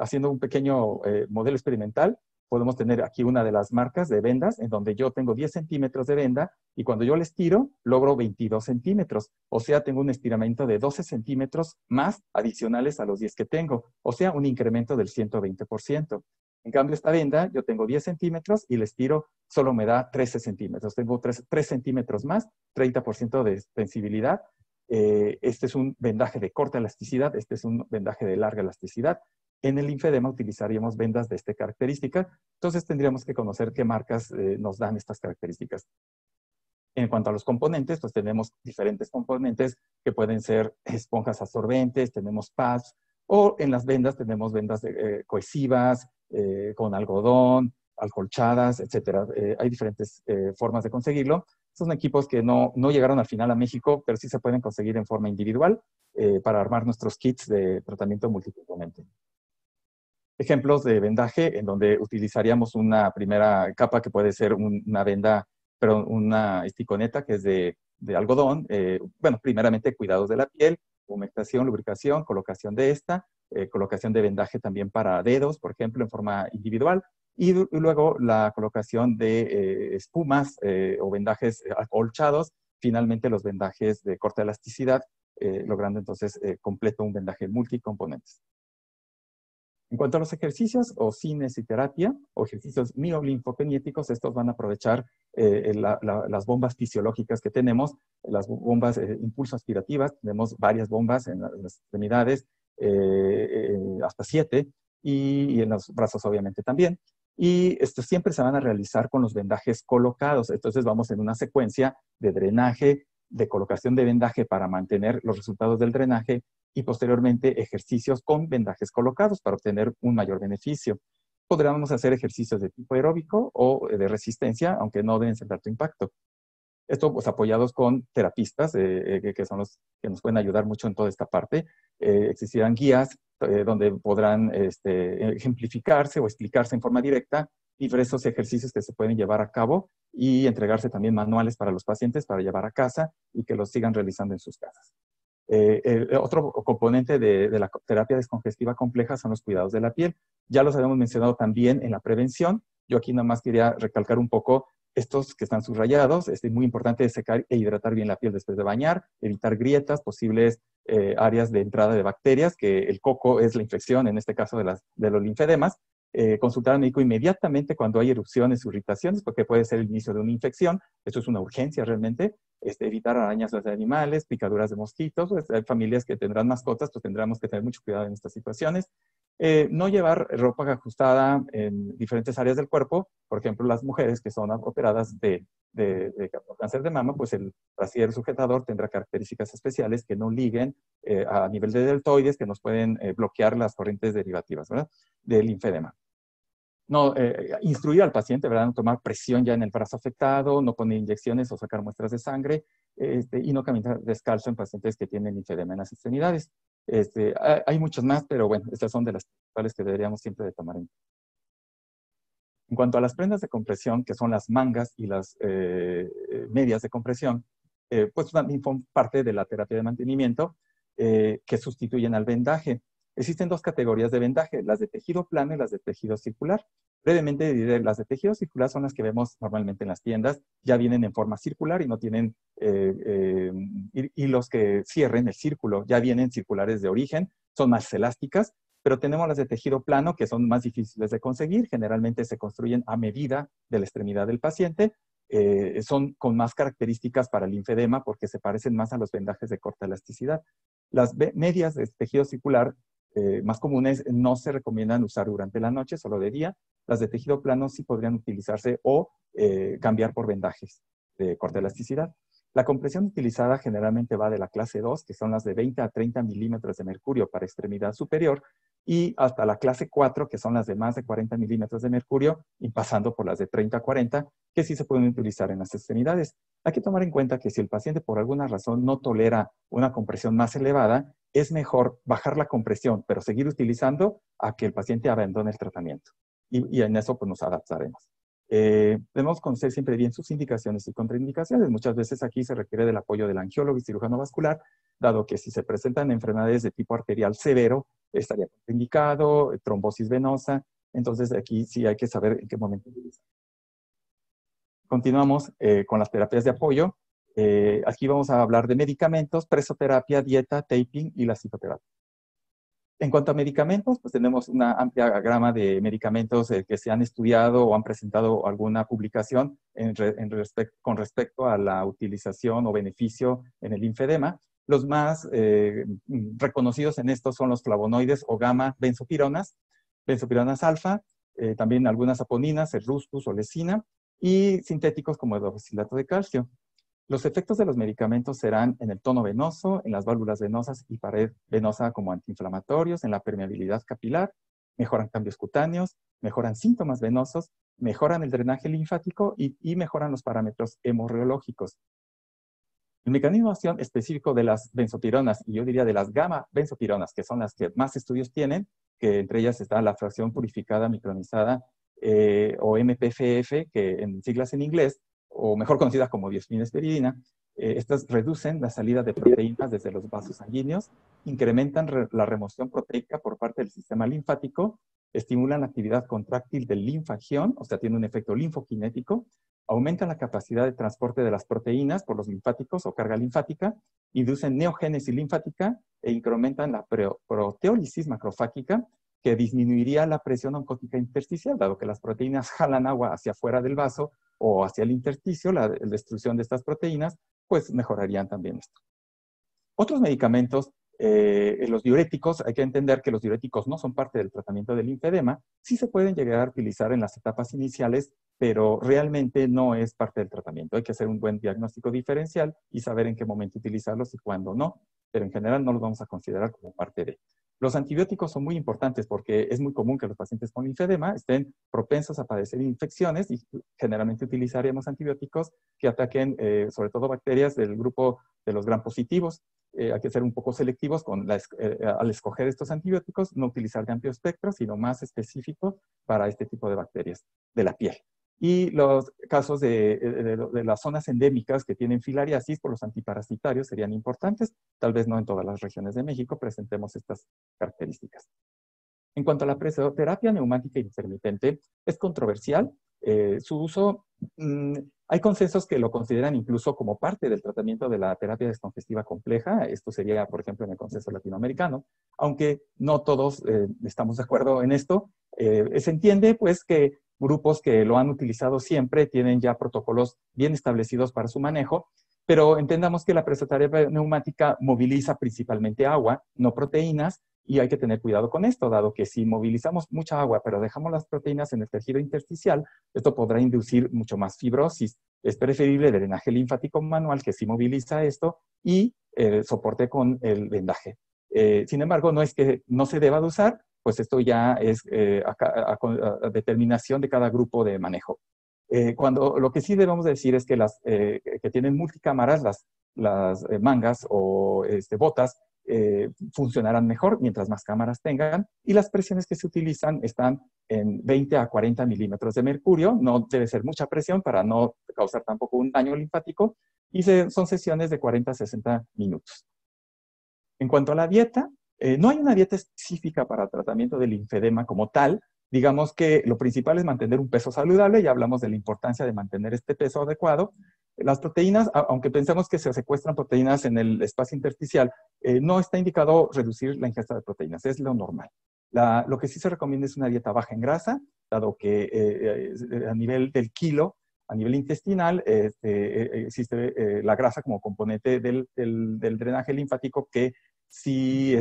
Haciendo un pequeño modelo experimental, podemos tener aquí una de las marcas de vendas en donde yo tengo 10 centímetros de venda y cuando yo la estiro, logro 22 centímetros. O sea, tengo un estiramiento de 12 centímetros más adicionales a los 10 que tengo. O sea, un incremento del 120%. En cambio, esta venda, yo tengo 10 centímetros y la estiro, solo me da 13 centímetros. Tengo 3 centímetros más, 30% de sensibilidad. Este es un vendaje de corta elasticidad, este es un vendaje de larga elasticidad. En el linfedema utilizaríamos vendas de esta característica, entonces tendríamos que conocer qué marcas nos dan estas características. En cuanto a los componentes, pues tenemos diferentes componentes que pueden ser esponjas absorbentes, tenemos pads, o en las vendas tenemos vendas cohesivas, con algodón, acolchadas, etc. Hay diferentes formas de conseguirlo. Son equipos que no llegaron al final a México, pero sí se pueden conseguir en forma individual para armar nuestros kits de tratamiento multicomponente. Ejemplos de vendaje en donde utilizaríamos una primera capa que puede ser una venda, pero una esticoneta que es de algodón. Bueno, primeramente cuidados de la piel, humectación, lubricación, colocación de esta, colocación de vendaje también para dedos, por ejemplo, en forma individual. Y luego la colocación de espumas o vendajes acolchados. Finalmente los vendajes de corta elasticidad logrando entonces completo un vendaje multicomponentes. En cuanto a los ejercicios o cinesiterapia o ejercicios miolinfopeniéticos, estos van a aprovechar las bombas fisiológicas que tenemos, las bombas impulso aspirativas. Tenemos varias bombas en las extremidades, hasta 7, y en los brazos obviamente también. Y estos siempre se van a realizar con los vendajes colocados. Entonces vamos en una secuencia de drenaje, de colocación de vendaje para mantener los resultados del drenaje, y posteriormente ejercicios con vendajes colocados para obtener un mayor beneficio. Podríamos hacer ejercicios de tipo aeróbico o de resistencia, aunque no deben ser de alto impacto. Esto pues apoyados con terapistas, que son los que nos pueden ayudar mucho en toda esta parte. Existirán guías donde podrán ejemplificarse o explicarse en forma directa diversos ejercicios que se pueden llevar a cabo, y entregarse también manuales para los pacientes para llevar a casa y que los sigan realizando en sus casas. Otro componente de la terapia descongestiva compleja son los cuidados de la piel. Ya los habíamos mencionado también en la prevención. Yo aquí nada más quería recalcar un poco estos que están subrayados. Es muy importante secar e hidratar bien la piel después de bañar, evitar grietas, posibles áreas de entrada de bacterias, que el coco es la infección, en este caso de los linfedemas. Consultar al médico inmediatamente cuando hay erupciones o irritaciones, porque puede ser el inicio de una infección. Esto es una urgencia realmente. Evitar arañas de animales, picaduras de mosquitos. Pues, hay familias que tendrán mascotas, pues tendremos que tener mucho cuidado en estas situaciones. No llevar ropa ajustada en diferentes áreas del cuerpo. Por ejemplo, las mujeres que son operadas de cáncer de mama, pues el brasier sujetador tendrá características especiales que no liguen a nivel de deltoides, que nos pueden bloquear las corrientes derivativas, ¿verdad?, del linfedema. No, instruir al paciente, ¿verdad?, no tomar presión ya en el brazo afectado, no poner inyecciones o sacar muestras de sangre, y no caminar descalzo en pacientes que tienen linfedema en las extremidades. Hay muchos más, pero bueno, estas son de las principales que deberíamos siempre de tomar en cuenta. En cuanto a las prendas de compresión, que son las mangas y las medias de compresión, pues también son parte de la terapia de mantenimiento, que sustituyen al vendaje. Existen dos categorías de vendaje, las de tejido plano y las de tejido circular. Brevemente diré, las de tejido circular son las que vemos normalmente en las tiendas, ya vienen en forma circular y no tienen hilos que cierren el círculo, ya vienen circulares de origen, son más elásticas, pero tenemos las de tejido plano que son más difíciles de conseguir, generalmente se construyen a medida de la extremidad del paciente, son con más características para el linfedema porque se parecen más a los vendajes de corta elasticidad. Las medias de tejido circular más comunes no se recomiendan usar durante la noche, solo de día. Las de tejido plano sí podrían utilizarse o cambiar por vendajes de corta elasticidad. La compresión utilizada generalmente va de la clase 2, que son las de 20 a 30 milímetros de mercurio para extremidad superior, y hasta la clase 4, que son las de más de 40 milímetros de mercurio, y pasando por las de 30 a 40, que sí se pueden utilizar en las extremidades. Hay que tomar en cuenta que si el paciente por alguna razón no tolera una compresión más elevada, es mejor bajar la compresión, pero seguir utilizando a que el paciente abandone el tratamiento. Y en eso pues nos adaptaremos. Debemos conocer siempre bien sus indicaciones y contraindicaciones. Muchas veces aquí se requiere del apoyo del angiólogo y cirujano vascular, dado que si se presentan enfermedades de tipo arterial severo, estaría indicado, trombosis venosa. Entonces aquí sí hay que saber en qué momento utilizar. Continuamos con las terapias de apoyo. Aquí vamos a hablar de medicamentos, presoterapia, dieta, taping y la psicoterapia. En cuanto a medicamentos, pues tenemos una amplia gama de medicamentos que se han estudiado o han presentado alguna publicación con respecto a la utilización o beneficio en el linfedema. Los más reconocidos en estos son los flavonoides o gamma benzopironas, benzopironas alfa, también algunas saponinas, el ruscus o lesina, y sintéticos como el doxalato de calcio. Los efectos de los medicamentos serán en el tono venoso, en las válvulas venosas y pared venosa como antiinflamatorios, en la permeabilidad capilar, mejoran cambios cutáneos, mejoran síntomas venosos, mejoran el drenaje linfático y mejoran los parámetros hemorreológicos. El mecanismo de acción específico de las benzopironas, y yo diría de las gamma benzopironas, que son las que más estudios tienen, que entre ellas está la fracción purificada micronizada o MPFF, que en siglas en inglés, o mejor conocida como diosminesperidina. Estas reducen la salida de proteínas desde los vasos sanguíneos, incrementan la remoción proteica por parte del sistema linfático, estimulan la actividad contráctil del linfangión, o sea, tiene un efecto linfoquinético, aumentan la capacidad de transporte de las proteínas por los linfáticos o carga linfática, inducen neogénesis linfática e incrementan la proteólisis macrofágica, que disminuiría la presión oncótica intersticial, dado que las proteínas jalan agua hacia afuera del vaso o hacia el intersticio, la destrucción de estas proteínas, pues mejorarían también esto. Otros medicamentos, los diuréticos, hay que entender que los diuréticos no son parte del tratamiento del linfedema, sí se pueden llegar a utilizar en las etapas iniciales, pero realmente no es parte del tratamiento. Hay que hacer un buen diagnóstico diferencial y saber en qué momento utilizarlos y cuándo no, pero en general no los vamos a considerar como parte de. Los antibióticos son muy importantes porque es muy común que los pacientes con linfedema estén propensos a padecer infecciones y generalmente utilizaríamos antibióticos que ataquen sobre todo bacterias del grupo de los gram positivos. Hay que ser un poco selectivos al escoger estos antibióticos, no utilizar de amplio espectro, sino más específicos para este tipo de bacterias de la piel. Y los casos de las zonas endémicas que tienen filariasis por los antiparasitarios serían importantes. Tal vez no en todas las regiones de México presentemos estas características. En cuanto a la presoterapia neumática intermitente, es controversial. Su uso, hay consensos que lo consideran incluso como parte del tratamiento de la terapia descongestiva compleja. Esto sería, por ejemplo, en el consenso latinoamericano, aunque no todos estamos de acuerdo en esto. Se entiende, pues, que grupos que lo han utilizado siempre tienen ya protocolos bien establecidos para su manejo, pero entendamos que la presoterapia neumática moviliza principalmente agua, no proteínas, y hay que tener cuidado con esto, dado que si movilizamos mucha agua, pero dejamos las proteínas en el tejido intersticial, esto podrá inducir mucho más fibrosis. Es preferible el drenaje linfático manual, que sí moviliza esto, y soporte con el vendaje. Sin embargo, no es que no se deba de usar, pues esto ya es a determinación de cada grupo de manejo. Lo que sí debemos decir es que las que tienen multicámaras, las mangas o botas, funcionarán mejor mientras más cámaras tengan, y las presiones que se utilizan están en 20 a 40 milímetros de mercurio. No debe ser mucha presión para no causar tampoco un daño linfático, y son sesiones de 40 a 60 minutos. En cuanto a la dieta, no hay una dieta específica para tratamiento del linfedema como tal. Digamos que lo principal es mantener un peso saludable, ya hablamos de la importancia de mantener este peso adecuado. Las proteínas, aunque pensemos que se secuestran proteínas en el espacio intersticial, no está indicado reducir la ingesta de proteínas, es lo normal. Lo que sí se recomienda es una dieta baja en grasa, dado que a nivel del kilo, a nivel intestinal, existe la grasa como componente del drenaje linfático, que si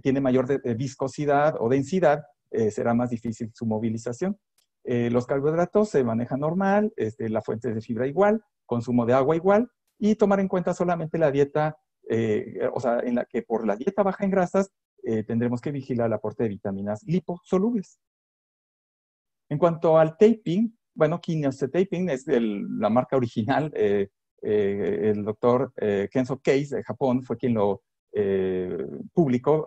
tiene mayor viscosidad o densidad, será más difícil su movilización. Los carbohidratos se manejan normal, la fuente de fibra igual, consumo de agua igual, y tomar en cuenta solamente la dieta, o sea, en la que por la dieta baja en grasas tendremos que vigilar el aporte de vitaminas liposolubles. En cuanto al taping, bueno, Kinesiotaping es la marca original. El doctor Kenzo Case de Japón fue quien lo publicó,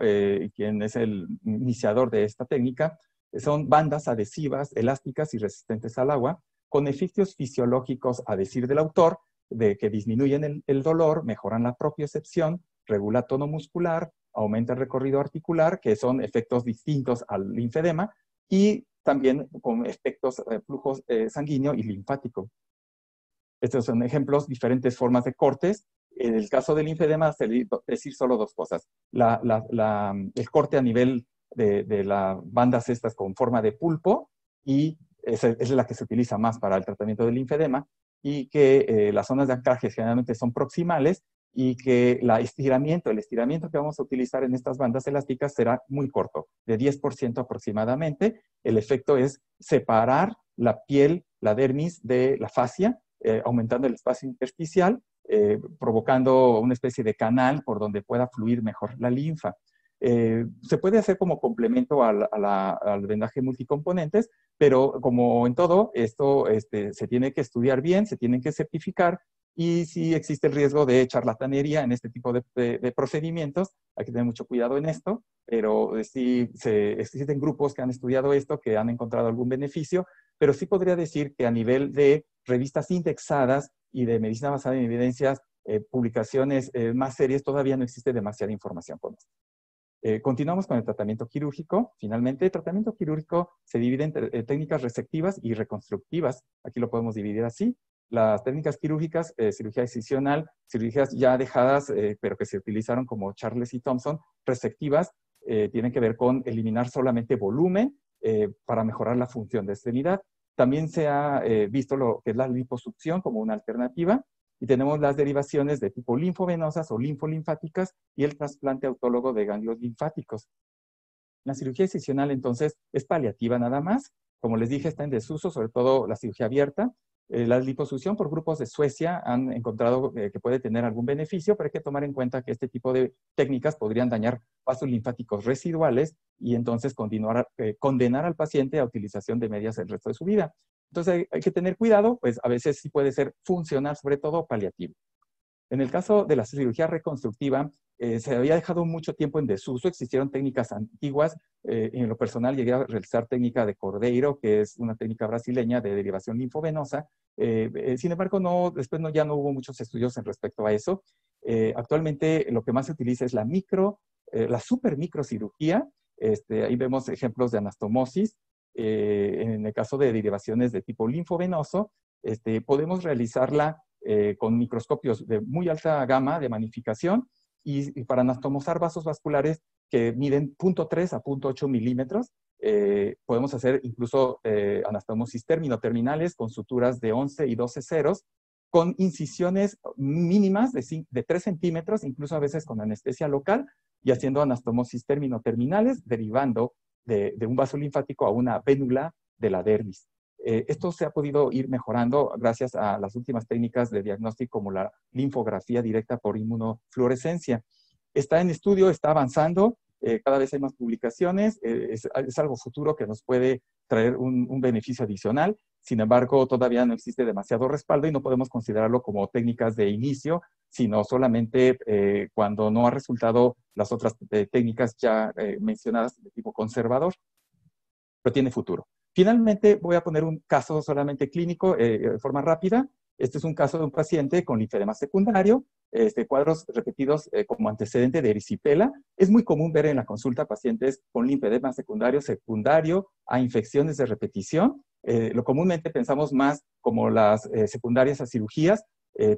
quien es el iniciador de esta técnica. Son bandas adhesivas, elásticas y resistentes al agua, con efectos fisiológicos, a decir del autor, de que disminuyen el dolor, mejoran la propiocepción, regula tono muscular, aumenta el recorrido articular, que son efectos distintos al linfedema, y también con efectos flujos sanguíneo y linfático. Estos son ejemplos, diferentes formas de cortes. En el caso del linfedema, decir solo dos cosas. El corte a nivel de las bandas estas con forma de pulpo, y es la que se utiliza más para el tratamiento del linfedema, y que las zonas de anclaje generalmente son proximales, y que el estiramiento que vamos a utilizar en estas bandas elásticas será muy corto, de 10% aproximadamente. El efecto es separar la piel, la dermis, de la fascia, aumentando el espacio intersticial, provocando una especie de canal por donde pueda fluir mejor la linfa. Se puede hacer como complemento al vendaje multicomponentes, pero como en todo, esto se tiene que estudiar bien, se tienen que certificar, y si existe el riesgo de charlatanería en este tipo de procedimientos, hay que tener mucho cuidado en esto, pero sí existen grupos que han estudiado esto, que han encontrado algún beneficio, pero sí podría decir que a nivel de revistas indexadas y de medicina basada en evidencias, publicaciones más serias, todavía no existe demasiada información con esto. Continuamos con el tratamiento quirúrgico. Finalmente, el tratamiento quirúrgico se divide en técnicas resectivas y reconstructivas. Aquí lo podemos dividir así. Las técnicas quirúrgicas, cirugía excisional, cirugías ya dejadas, pero que se utilizaron como Charles y Thompson, resectivas, tienen que ver con eliminar solamente volumen para mejorar la función de extremidad. También se ha visto lo que es la liposucción como una alternativa, y tenemos las derivaciones de tipo linfovenosas o linfolinfáticas y el trasplante autólogo de ganglios linfáticos. La cirugía excisional, entonces, es paliativa nada más. Como les dije, está en desuso, sobre todo la cirugía abierta. La liposucción por grupos de Suecia han encontrado que puede tener algún beneficio, pero hay que tomar en cuenta que este tipo de técnicas podrían dañar vasos linfáticos residuales y entonces condenar al paciente a utilización de medias el resto de su vida. Entonces hay que tener cuidado, pues a veces sí puede ser funcional, sobre todo paliativo. En el caso de la cirugía reconstructiva, se había dejado mucho tiempo en desuso, existieron técnicas antiguas, en lo personal llegué a realizar técnica de Cordeiro, que es una técnica brasileña de derivación linfovenosa, sin embargo, después ya no hubo muchos estudios en respecto a eso. Actualmente lo que más se utiliza es la supermicrocirugía, ahí vemos ejemplos de anastomosis, en el caso de derivaciones de tipo linfovenoso, podemos realizarla con microscopios de muy alta gama de magnificación y para anastomosar vasos vasculares que miden 0.3 a 0.8 milímetros. Podemos hacer incluso anastomosis terminoterminales con suturas de 11 y 12 ceros, con incisiones mínimas de 3 centímetros, incluso a veces con anestesia local, y haciendo anastomosis terminoterminales, derivando de un vaso linfático a una vénula de la dermis. Esto se ha podido ir mejorando gracias a las últimas técnicas de diagnóstico como la linfografía directa por inmunofluorescencia. Está en estudio, está avanzando, cada vez hay más publicaciones, es algo futuro que nos puede traer un beneficio adicional. Sin embargo, todavía no existe demasiado respaldo y no podemos considerarlo como técnicas de inicio, sino solamente cuando no ha resultado las otras técnicas ya mencionadas de tipo conservador, pero tiene futuro. Finalmente, voy a poner un caso solamente clínico de forma rápida. Este es un caso de un paciente con linfedema secundario, cuadros repetidos como antecedente de erisipela. Es muy común ver en la consulta pacientes con linfedema secundario a infecciones de repetición. Lo comúnmente pensamos más como las secundarias a cirugías,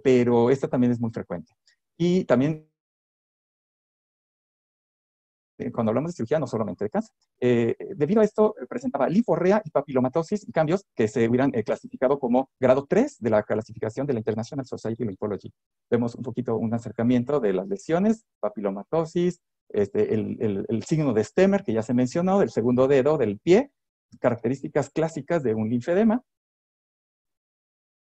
pero esta también es muy frecuente. Y también cuando hablamos de cirugía, no solamente de cáncer. Debido a esto, presentaba linforrea y papilomatosis y cambios que se hubieran clasificado como grado 3 de la clasificación de la International Society of Lymphology. Vemos un poquito un acercamiento de las lesiones, papilomatosis, el signo de Stemmer, que ya se mencionó, del segundo dedo del pie, características clásicas de un linfedema.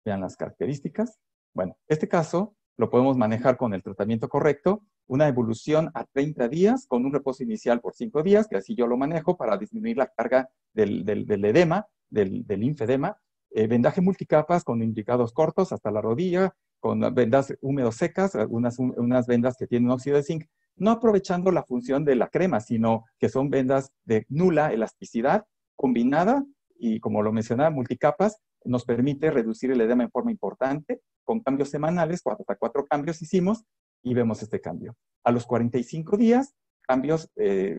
Vean las características. Bueno, este caso lo podemos manejar con el tratamiento correcto, una evolución a 30 días con un reposo inicial por 5 días, que así yo lo manejo para disminuir la carga del edema, del linfedema, vendaje multicapas con imbricados cortos hasta la rodilla, con vendas húmedos secas, unas vendas que tienen óxido de zinc, no aprovechando la función de la crema, sino que son vendas de nula elasticidad, combinada, y como lo mencionaba, multicapas, nos permite reducir el edema en forma importante, con cambios semanales, hasta 4 cambios hicimos, y vemos este cambio. A los 45 días, cambios,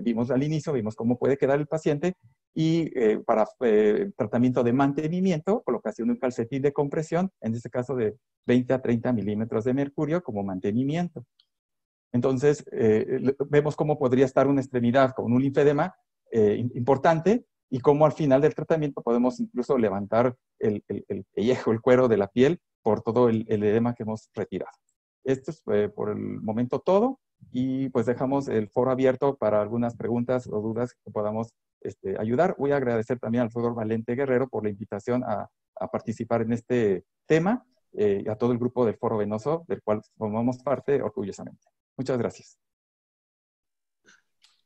vimos al inicio, vimos cómo puede quedar el paciente, y para tratamiento de mantenimiento, colocación de un calcetín de compresión, en este caso de 20 a 30 milímetros de mercurio como mantenimiento. Entonces, vemos cómo podría estar una extremidad con un linfedema importante, y cómo al final del tratamiento podemos incluso levantar el pellejo, el cuero de la piel por todo el edema que hemos retirado. Esto es por el momento todo, y pues dejamos el foro abierto para algunas preguntas o dudas que podamos ayudar. Voy a agradecer también al doctor Valente Guerrero por la invitación a participar en este tema, y a todo el grupo del Foro Venoso, del cual formamos parte orgullosamente. Muchas gracias.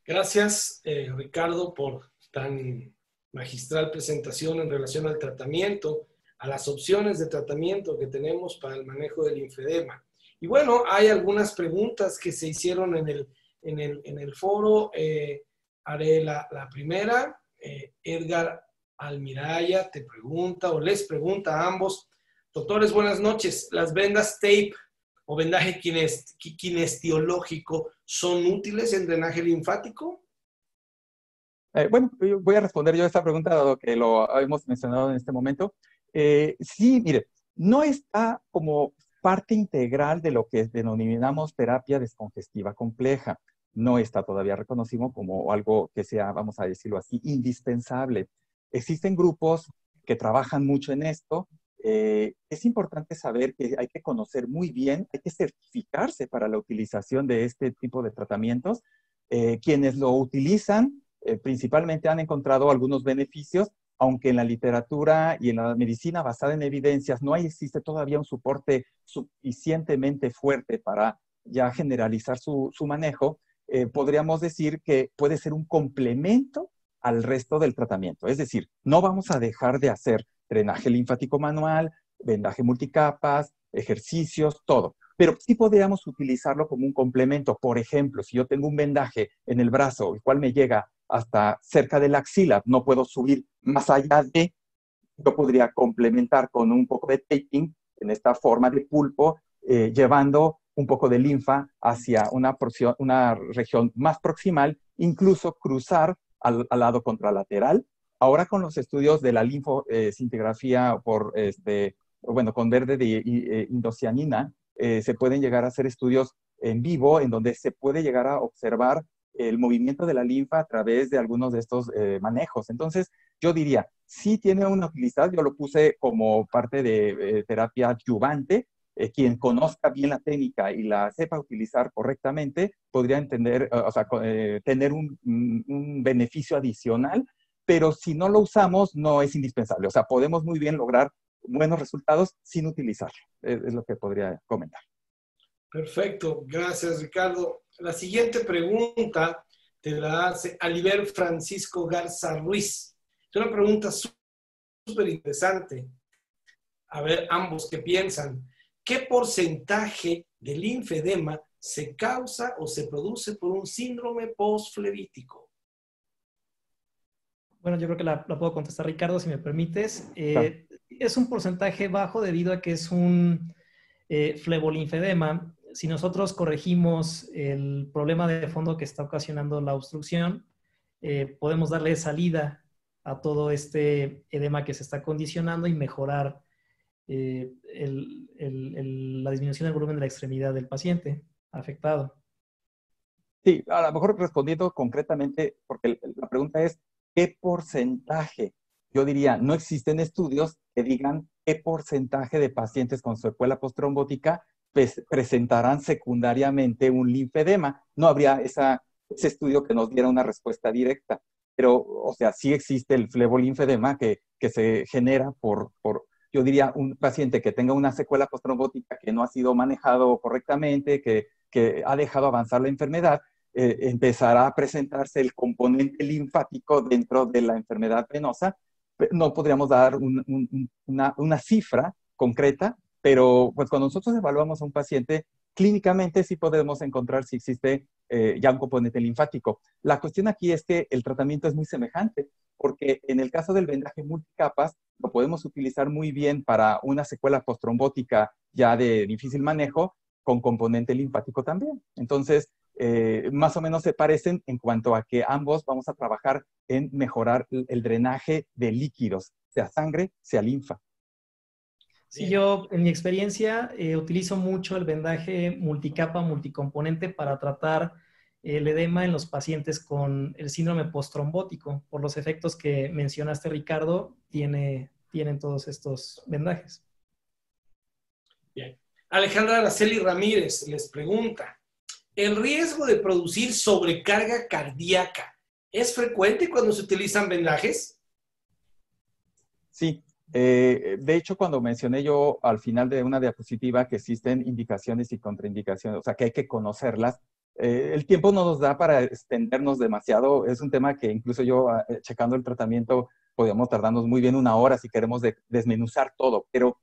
Gracias, Ricardo, por tan magistral presentación en relación al tratamiento, a las opciones de tratamiento que tenemos para el manejo del linfedema. Y bueno, hay algunas preguntas que se hicieron en el foro. Haré la primera. Edgar Almiraya te pregunta, o les pregunta a ambos: doctores, buenas noches. ¿Las vendas tape o vendaje kinesiológico son útiles en drenaje linfático? Bueno, voy a responder yo a esta pregunta, dado que lo hemos mencionado en este momento. Sí, mire, no está como parte integral de lo que denominamos terapia descongestiva compleja. No está todavía reconocido como algo que sea, vamos a decirlo así, indispensable. Existen grupos que trabajan mucho en esto. Es importante saber que hay que conocer muy bien, hay que certificarse para la utilización de este tipo de tratamientos. Quienes lo utilizan principalmente han encontrado algunos beneficios, aunque en la literatura y en la medicina basada en evidencias no existe todavía un soporte suficientemente fuerte para ya generalizar su manejo. Podríamos decir que puede ser un complemento al resto del tratamiento. Es decir, no vamos a dejar de hacer drenaje linfático manual, vendaje multicapas, ejercicios, todo. Pero sí podríamos utilizarlo como un complemento. Por ejemplo, si yo tengo un vendaje en el brazo, el cual me llega hasta cerca de la axila, no puedo subir más allá de, yo podría complementar con un poco de taping en esta forma de pulpo, llevando un poco de linfa hacia una región más proximal, incluso cruzar al lado contralateral. Ahora con los estudios de la linfocintigrafía con verde de indocianina, se pueden llegar a hacer estudios en vivo en donde se puede llegar a observar el movimiento de la linfa a través de algunos de estos manejos. Entonces, yo diría, sí tiene una utilidad, yo lo puse como parte de terapia adyuvante. Quien conozca bien la técnica y la sepa utilizar correctamente, podría entender, tener un beneficio adicional, pero si no lo usamos, no es indispensable. O sea, podemos muy bien lograr buenos resultados sin utilizarlo. Es lo que podría comentar. Perfecto, gracias Ricardo. La siguiente pregunta te la hace Aliber Francisco Garza Ruiz. Es una pregunta súper interesante. A ver, ambos, ¿qué piensan? ¿Qué porcentaje de linfedema se causa o se produce por un síndrome postflevítico? Bueno, yo creo que la puedo contestar, Ricardo, si me permites. Claro. Es un porcentaje bajo debido a que es un flebolinfedema. Si nosotros corregimos el problema de fondo que está ocasionando la obstrucción, podemos darle salida a todo este edema que se está condicionando y mejorar la disminución del volumen de la extremidad del paciente afectado. Sí, a lo mejor respondiendo concretamente, porque la pregunta es, ¿qué porcentaje? Yo diría, no existen estudios que digan qué porcentaje de pacientes con secuela postrombótica presentarán secundariamente un linfedema. No habría ese estudio que nos diera una respuesta directa. Pero, o sea, sí existe el flebolinfedema que se genera yo diría, un paciente que tenga una secuela postrombótica que no ha sido manejado correctamente, que ha dejado avanzar la enfermedad, empezará a presentarse el componente linfático dentro de la enfermedad venosa. No podríamos dar una cifra concreta, pero pues cuando nosotros evaluamos a un paciente, clínicamente sí podemos encontrar si existe ya un componente linfático. La cuestión aquí es que el tratamiento es muy semejante, porque en el caso del vendaje multicapas, lo podemos utilizar muy bien para una secuela postrombótica ya de difícil manejo, con componente linfático también. Entonces, más o menos se parecen en cuanto a que ambos vamos a trabajar en mejorar el drenaje de líquidos, sea sangre, sea linfa. Sí, yo en mi experiencia utilizo mucho el vendaje multicapa, multicomponente para tratar el edema en los pacientes con el síndrome postrombótico, por los efectos que mencionaste, Ricardo, tienen todos estos vendajes. Bien. Alejandra Araceli Ramírez les pregunta, ¿el riesgo de producir sobrecarga cardíaca es frecuente cuando se utilizan vendajes? Sí. De hecho, cuando mencioné yo al final de una diapositiva que existen indicaciones y contraindicaciones, o sea, que hay que conocerlas, el tiempo no nos da para extendernos demasiado. Es un tema que incluso yo, checando el tratamiento, podríamos tardarnos muy bien una hora si queremos desmenuzar todo. Pero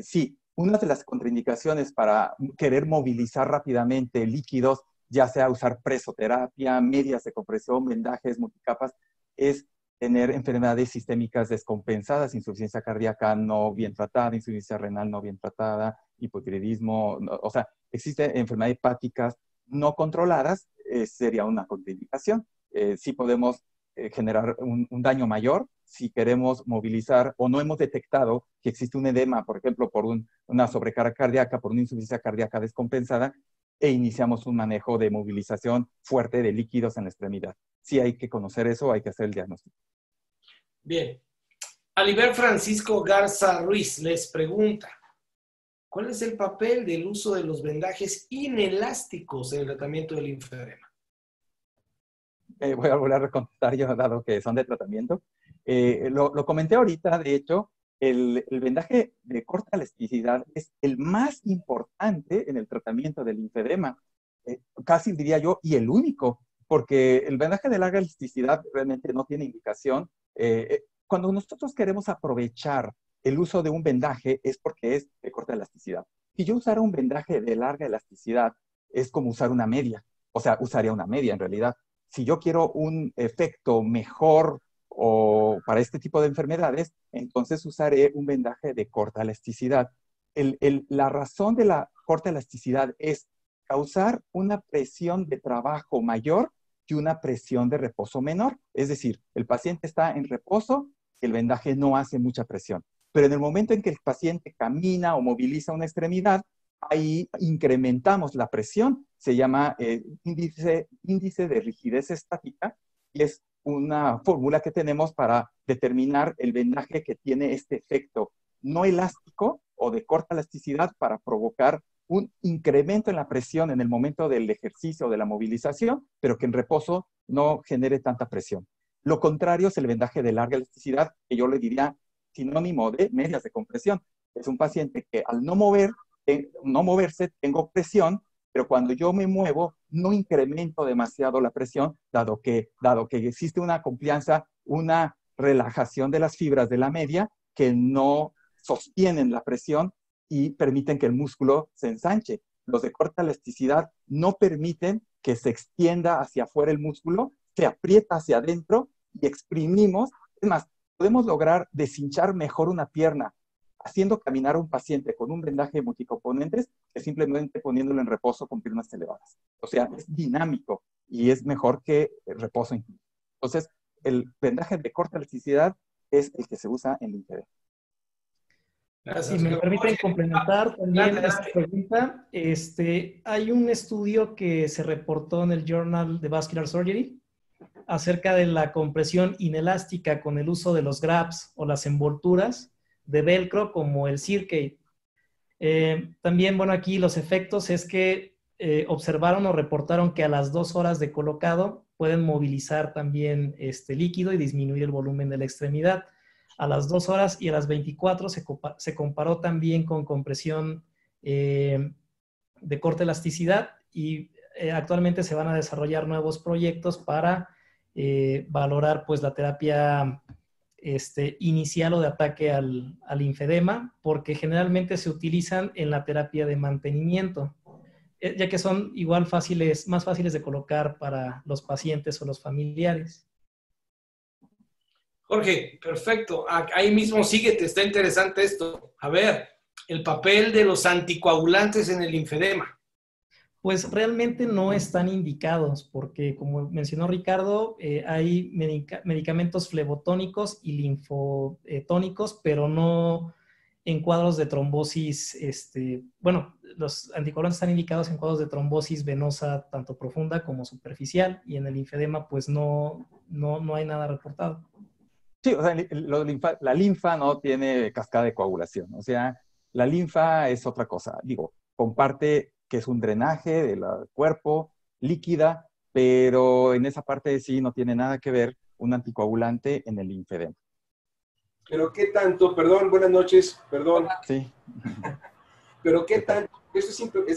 sí, una de las contraindicaciones para querer movilizar rápidamente líquidos, ya sea usar presoterapia, medias de compresión, vendajes, multicapas, es tener enfermedades sistémicas descompensadas, insuficiencia cardíaca no bien tratada, insuficiencia renal no bien tratada, hipotiroidismo, o sea, existen enfermedades hepáticas no controladas, sería una contraindicación. Sí podemos generar un daño mayor si queremos movilizar o no hemos detectado que existe un edema, por ejemplo, por una sobrecarga cardíaca, por una insuficiencia cardíaca descompensada, e iniciamos un manejo de movilización fuerte de líquidos en la extremidad. Sí hay que conocer eso, hay que hacer el diagnóstico. Bien. Aliber Francisco Garza Ruiz les pregunta, ¿cuál es el papel del uso de los vendajes inelásticos en el tratamiento del linfedema? Voy a volver a contestar yo, dado que son de tratamiento. Lo comenté ahorita, de hecho, el vendaje de corta elasticidad es el más importante en el tratamiento del linfedema, casi diría yo, y el único, porque el vendaje de larga elasticidad realmente no tiene indicación. Cuando nosotros queremos aprovechar el uso de un vendaje es porque es de corta elasticidad. Si yo usara un vendaje de larga elasticidad, es como usar una media, o sea, usaría una media en realidad. Si yo quiero un efecto mejor o para este tipo de enfermedades, entonces usaré un vendaje de corta elasticidad. La razón de la corta elasticidad es causar una presión de trabajo mayor que una presión de reposo menor. Es decir, el paciente está en reposo, el vendaje no hace mucha presión. Pero en el momento en que el paciente camina o moviliza una extremidad, ahí incrementamos la presión. Se llama índice de rigidez estática y es una fórmula que tenemos para determinar el vendaje que tiene este efecto no elástico o de corta elasticidad para provocar un incremento en la presión en el momento del ejercicio o de la movilización, pero que en reposo no genere tanta presión. Lo contrario es el vendaje de larga elasticidad, que yo le diría sinónimo de medias de compresión. Es un paciente que al no moverse tengo presión, pero cuando yo me muevo no incremento demasiado la presión, dado que existe una confianza, una relajación de las fibras de la media que no sostienen la presión y permiten que el músculo se ensanche. Los de corta elasticidad no permiten que se extienda hacia afuera el músculo, se aprieta hacia adentro y exprimimos. Es más, podemos lograr deshinchar mejor una pierna haciendo caminar a un paciente con un vendaje multicomponentes que simplemente poniéndolo en reposo con piernas elevadas. O sea, es dinámico y es mejor que el reposo incluso. Entonces, el vendaje de corta elasticidad es el que se usa en linfedema. Si me permiten complementar también esta pregunta, hay un estudio que se reportó en el Journal de Vascular Surgery acerca de la compresión inelástica con el uso de los grabs o las envolturas de velcro como el Circade. También, bueno, aquí los efectos es que observaron o reportaron que a las 2 horas de colocado pueden movilizar también este líquido y disminuir el volumen de la extremidad. A las 2 horas y a las 24 se comparó también con compresión de corta elasticidad y actualmente se van a desarrollar nuevos proyectos para valorar pues la terapia inicial o de ataque al linfedema, porque generalmente se utilizan en la terapia de mantenimiento, ya que son igual más fáciles de colocar para los pacientes o los familiares. Jorge, perfecto. Ahí mismo síguete, está interesante esto. A ver, el papel de los anticoagulantes en el linfedema. Pues realmente no están indicados, porque como mencionó Ricardo, hay medicamentos flebotónicos y linfotónicos, pero no en cuadros de trombosis, bueno, los anticoagulantes están indicados en cuadros de trombosis venosa tanto profunda como superficial, y en el linfedema pues no hay nada reportado. Sí, o sea, la linfa no tiene cascada de coagulación. O sea, la linfa es otra cosa. Digo, comparte que es un drenaje del cuerpo, líquida, pero en esa parte sí no tiene nada que ver un anticoagulante en el linfedema. Pero qué tanto, perdón, buenas noches, perdón. Sí. Pero qué tanto, eso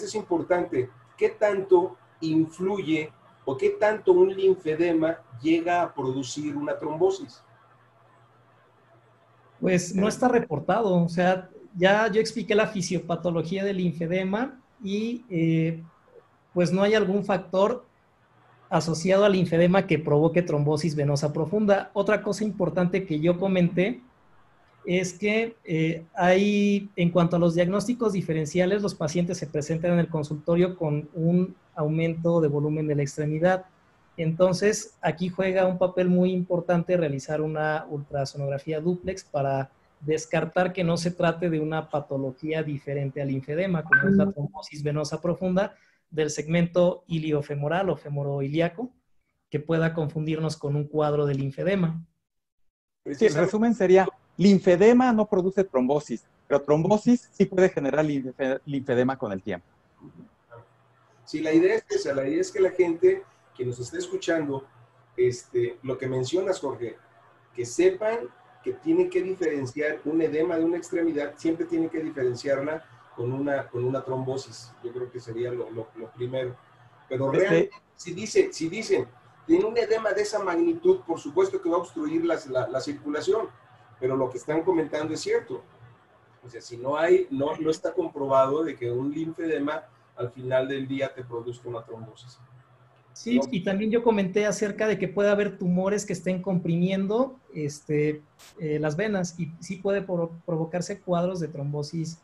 es importante, qué tanto influye o qué tanto un linfedema llega a producir una trombosis. Pues no está reportado, o sea, ya yo expliqué la fisiopatología del linfedema y pues no hay algún factor asociado al linfedema que provoque trombosis venosa profunda. Otra cosa importante que yo comenté es que en cuanto a los diagnósticos diferenciales, los pacientes se presentan en el consultorio con un aumento de volumen de la extremidad. Entonces, aquí juega un papel muy importante realizar una ultrasonografía dúplex para descartar que no se trate de una patología diferente al linfedema, como es la trombosis venosa profunda del segmento iliofemoral o femoroiliaco, que pueda confundirnos con un cuadro de linfedema. Sí, el resumen sería, linfedema no produce trombosis, pero trombosis sí puede generar linfedema con el tiempo. Sí, la idea es esa, la idea es que la gente que nos esté escuchando, lo que mencionas, Jorge, que sepan que tienen que diferenciar un edema de una extremidad, siempre tienen que diferenciarla con una trombosis. Yo creo que sería lo primero. Pero realmente, si dicen, tiene un edema de esa magnitud, por supuesto que va a obstruir la circulación, pero lo que están comentando es cierto. O sea, si no está comprobado de que un linfedema al final del día te produzca una trombosis. Sí, y también yo comenté acerca de que puede haber tumores que estén comprimiendo las venas y sí puede provocarse cuadros de trombosis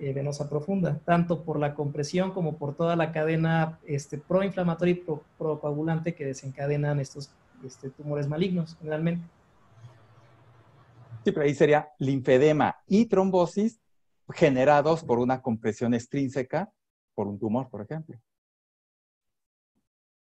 venosa profunda, tanto por la compresión como por toda la cadena proinflamatoria y procoagulante que desencadenan estos tumores malignos, generalmente. Sí, pero ahí sería linfedema y trombosis generados por una compresión extrínseca por un tumor, por ejemplo.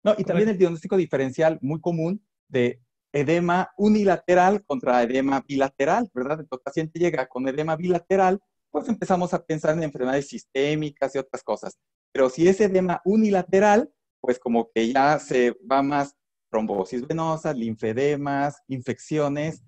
No, y también el diagnóstico diferencial muy común de edema unilateral contra edema bilateral, ¿verdad? Entonces, el paciente llega con edema bilateral, pues empezamos a pensar en enfermedades sistémicas y otras cosas. Pero si es edema unilateral, pues como que ya se va más trombosis venosa, linfedemas, infecciones,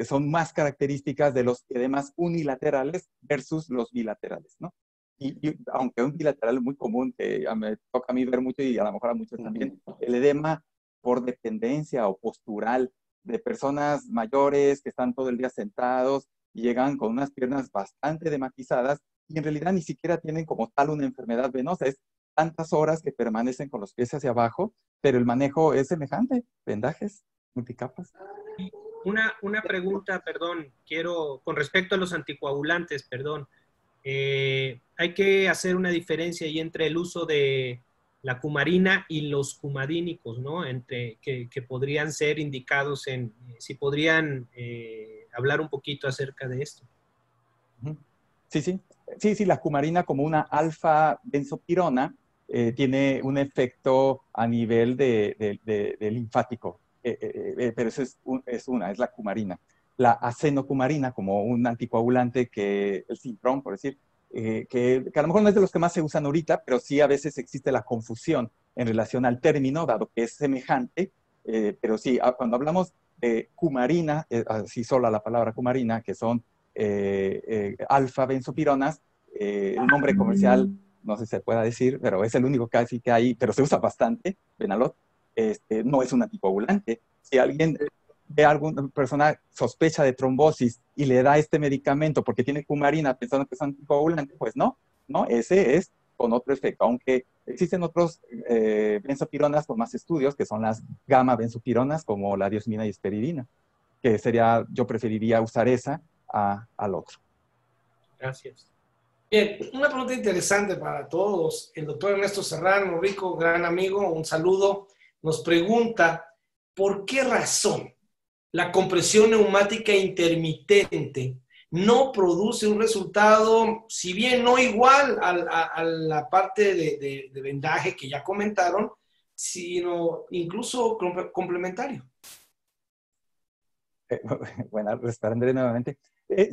son más características de los edemas unilaterales versus los bilaterales, ¿no? Y aunque un bilateral muy común, que me toca a mí ver mucho y a lo mejor a muchos también, el edema por dependencia o postural de personas mayores que están todo el día sentados y llegan con unas piernas bastante edematizadas y en realidad ni siquiera tienen como tal una enfermedad venosa. Es tantas horas que permanecen con los pies hacia abajo, pero el manejo es semejante, vendajes, multicapas. Una pregunta, perdón, con respecto a los anticoagulantes, perdón. Hay que hacer una diferencia ahí entre el uso de la cumarina y los cumadínicos, ¿no? Que podrían ser indicados si podrían hablar un poquito acerca de esto. Sí, la cumarina como una alfa-benzopirona tiene un efecto a nivel de linfático, pero eso es la cumarina. La acenocumarina como un anticoagulante el Sintrom, por decir, que a lo mejor no es de los que más se usan ahorita, pero sí a veces existe la confusión en relación al término, dado que es semejante, pero sí, cuando hablamos de cumarina, así sola la palabra cumarina, que son alfa-benzopironas, el nombre comercial, no sé si se pueda decir, pero es el único casi que hay, pero se usa bastante, Benalot, no es un anticoagulante. Si alguien ve a alguna persona sospecha de trombosis y le da este medicamento porque tiene cumarina pensando que es anticoagulante, pues no, ese es con otro efecto, aunque existen otros benzopironas con más estudios, que son las gamma-benzopironas, como la diosmina y esperidina, que yo preferiría usar esa al otro. Gracias. Bien, una pregunta interesante para todos. El doctor Ernesto Serrano, Rico, gran amigo, un saludo, nos pregunta, ¿por qué razón la compresión neumática intermitente no produce un resultado, si bien no igual a la parte de vendaje que ya comentaron, sino incluso complementario? Bueno, responderé nuevamente.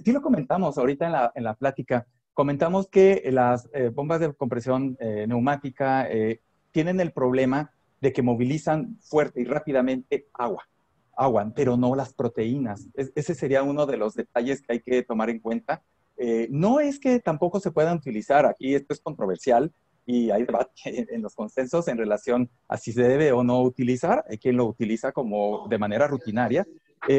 Sí lo comentamos ahorita en la plática. Comentamos que las bombas de compresión neumática tienen el problema de que movilizan fuerte y rápidamente agua, pero no las proteínas. Ese sería uno de los detalles que hay que tomar en cuenta. No es que tampoco se puedan utilizar, aquí esto es controversial y hay debate en los consensos en relación a si se debe o no utilizar. Hay quien lo utiliza como de manera rutinaria,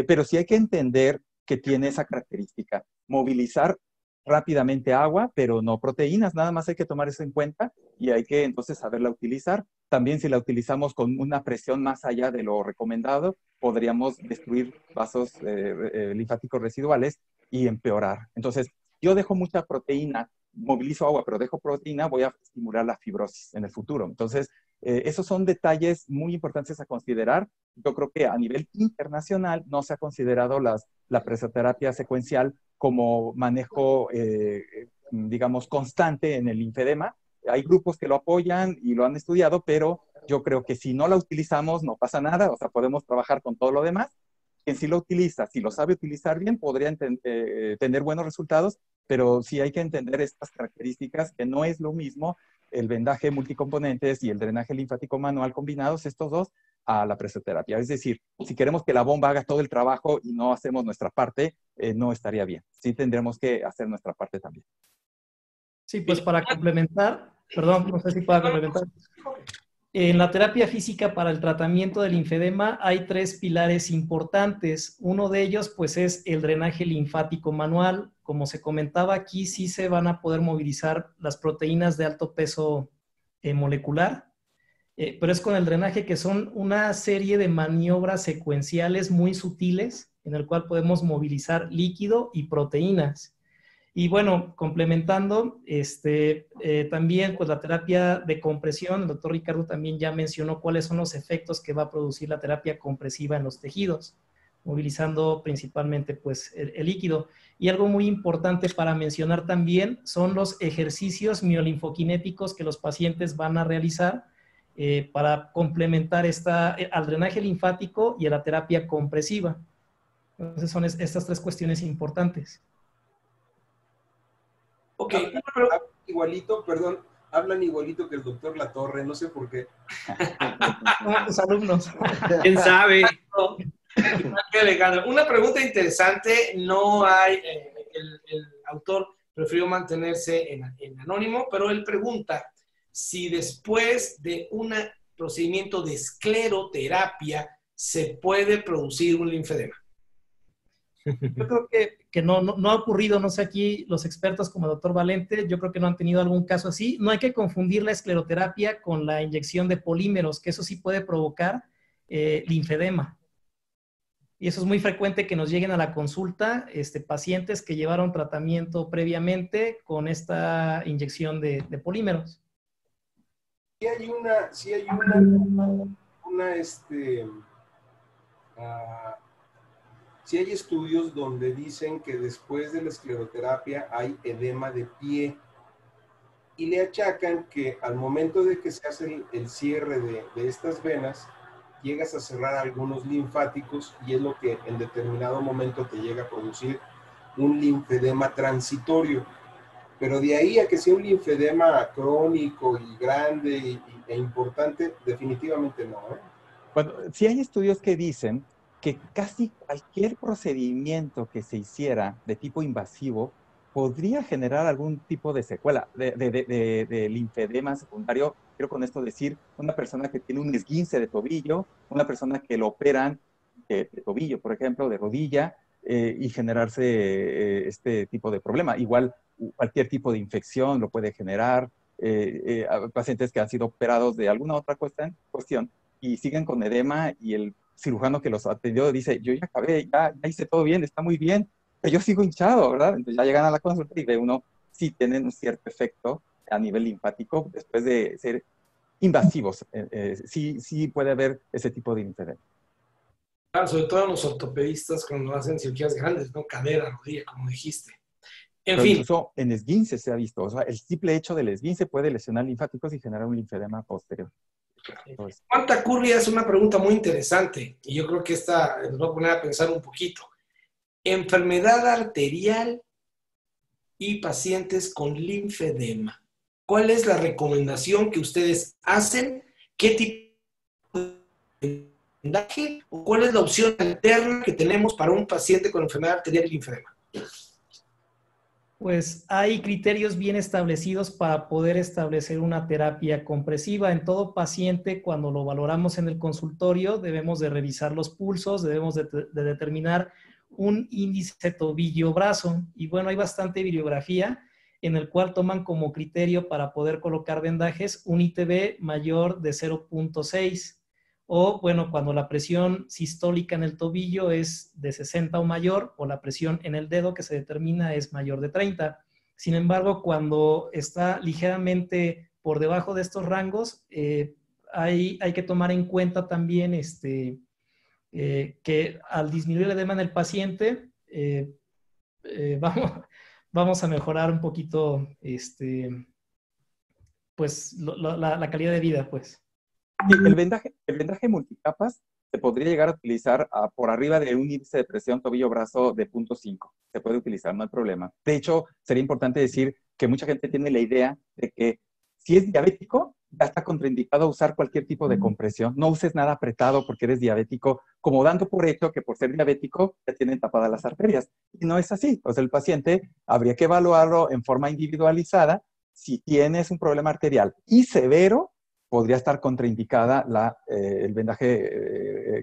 pero sí hay que entender que tiene esa característica, movilizar rápidamente agua, pero no proteínas, nada más hay que tomar eso en cuenta y hay que entonces saberla utilizar. También si la utilizamos con una presión más allá de lo recomendado, podríamos destruir vasos linfáticos residuales y empeorar. Entonces, yo dejo mucha proteína, movilizo agua, pero dejo proteína, voy a estimular la fibrosis en el futuro. Entonces, Esos son detalles muy importantes a considerar. Yo creo que a nivel internacional no se ha considerado la presoterapia secuencial como manejo, digamos, constante en el linfedema. Hay grupos que lo apoyan y lo han estudiado, pero yo creo que si no la utilizamos no pasa nada, o sea, podemos trabajar con todo lo demás. Quien sí lo utiliza, si lo sabe utilizar bien, podría tener buenos resultados, pero sí hay que entender estas características, que no es lo mismo el vendaje multicomponentes y el drenaje linfático manual combinados, estos dos, a la presoterapia. Es decir, si queremos que la bomba haga todo el trabajo y no hacemos nuestra parte, no estaría bien. Sí tendremos que hacer nuestra parte también. Sí, pues para complementar, perdón, no sé si pueda complementar. En la terapia física para el tratamiento del linfedema hay 3 pilares importantes. Uno de ellos, pues, es el drenaje linfático manual. Como se comentaba aquí, sí se van a poder movilizar las proteínas de alto peso molecular, pero es con el drenaje, que son una serie de maniobras secuenciales muy sutiles en el cual podemos movilizar líquido y proteínas. Y bueno, complementando, también pues la terapia de compresión, el doctor Ricardo también ya mencionó cuáles son los efectos que va a producir la terapia compresiva en los tejidos, movilizando principalmente pues el líquido. Y algo muy importante para mencionar también son los ejercicios miolinfoquinéticos que los pacientes van a realizar para complementar al drenaje linfático y a la terapia compresiva. Entonces son estas 3 cuestiones importantes. Ok, igualito, perdón, hablan igualito que el doctor Latorre, no sé por qué. Tus alumnos. ¿Quién sabe? Una pregunta interesante, no hay, el autor prefirió mantenerse en anónimo, pero él pregunta si después de un procedimiento de escleroterapia se puede producir un linfedema. Yo creo que no ha ocurrido, no sé, aquí los expertos como el doctor Valente, yo creo que no han tenido algún caso así. No hay que confundir la escleroterapia con la inyección de polímeros, que eso sí puede provocar linfedema. Y eso es muy frecuente, que nos lleguen a la consulta pacientes que llevaron tratamiento previamente con esta inyección de polímeros. Sí hay sí hay estudios donde dicen que después de la escleroterapia hay edema de pie y le achacan que al momento de que se hace el cierre de estas venas, llegas a cerrar algunos linfáticos y es lo que en determinado momento te llega a producir un linfedema transitorio. Pero de ahí a que sea un linfedema crónico y grande e importante, definitivamente no, ¿eh? Bueno, sí hay estudios que dicen que casi cualquier procedimiento que se hiciera de tipo invasivo podría generar algún tipo de secuela de linfedema secundario. Quiero con esto decir, una persona que tiene un esguince de tobillo, una persona que lo operan de tobillo, por ejemplo, de rodilla, y generarse este tipo de problema. Igual, cualquier tipo de infección lo puede generar. Pacientes que han sido operados de alguna otra cuestión y siguen con edema, y el cirujano que los atendió dice, yo ya acabé, ya hice todo bien, está muy bien, pero yo sigo hinchado, ¿verdad? Entonces ya llegan a la consulta y ve uno, sí tienen un cierto efecto a nivel linfático después de ser invasivos. Sí puede haber ese tipo de linfedema. Claro, sobre todo los ortopedistas cuando hacen cirugías grandes, ¿no? Cadera, rodilla, como dijiste. En Pero fin. incluso en esguince se ha visto, o sea, el simple hecho del esguince puede lesionar linfáticos y generar un linfedema posterior. Juan Tacurri hace una pregunta muy interesante y yo creo que esta nos va a poner a pensar un poquito. Enfermedad arterial y pacientes con linfedema. ¿Cuál es la recomendación que ustedes hacen? ¿Qué tipo de vendaje o cuál es la opción alterna que tenemos para un paciente con enfermedad arterial y linfedema? Pues hay criterios bien establecidos para poder establecer una terapia compresiva. En todo paciente, cuando lo valoramos en el consultorio, debemos de revisar los pulsos, debemos de determinar un índice tobillo-brazo. Y bueno, hay bastante bibliografía en el cual toman como criterio para poder colocar vendajes un ITB mayor de 0.6. O, bueno, cuando la presión sistólica en el tobillo es de 60 o mayor, o la presión en el dedo que se determina es mayor de 30. Sin embargo, cuando está ligeramente por debajo de estos rangos, hay que tomar en cuenta también que al disminuir el edema en el paciente, vamos a mejorar un poquito pues, la calidad de vida, pues. Sí, el vendaje multicapas se podría llegar a utilizar por arriba de un índice de presión tobillo-brazo de 0.5. Se puede utilizar, no hay problema. De hecho, sería importante decir que mucha gente tiene la idea de que si es diabético, ya está contraindicado usar cualquier tipo de compresión. No uses nada apretado porque eres diabético, como dando por hecho que por ser diabético ya tienen tapadas las arterias. Y no es así. O sea, el paciente habría que evaluarlo en forma individualizada. Si tienes un problema arterial y severo, podría estar contraindicada el vendaje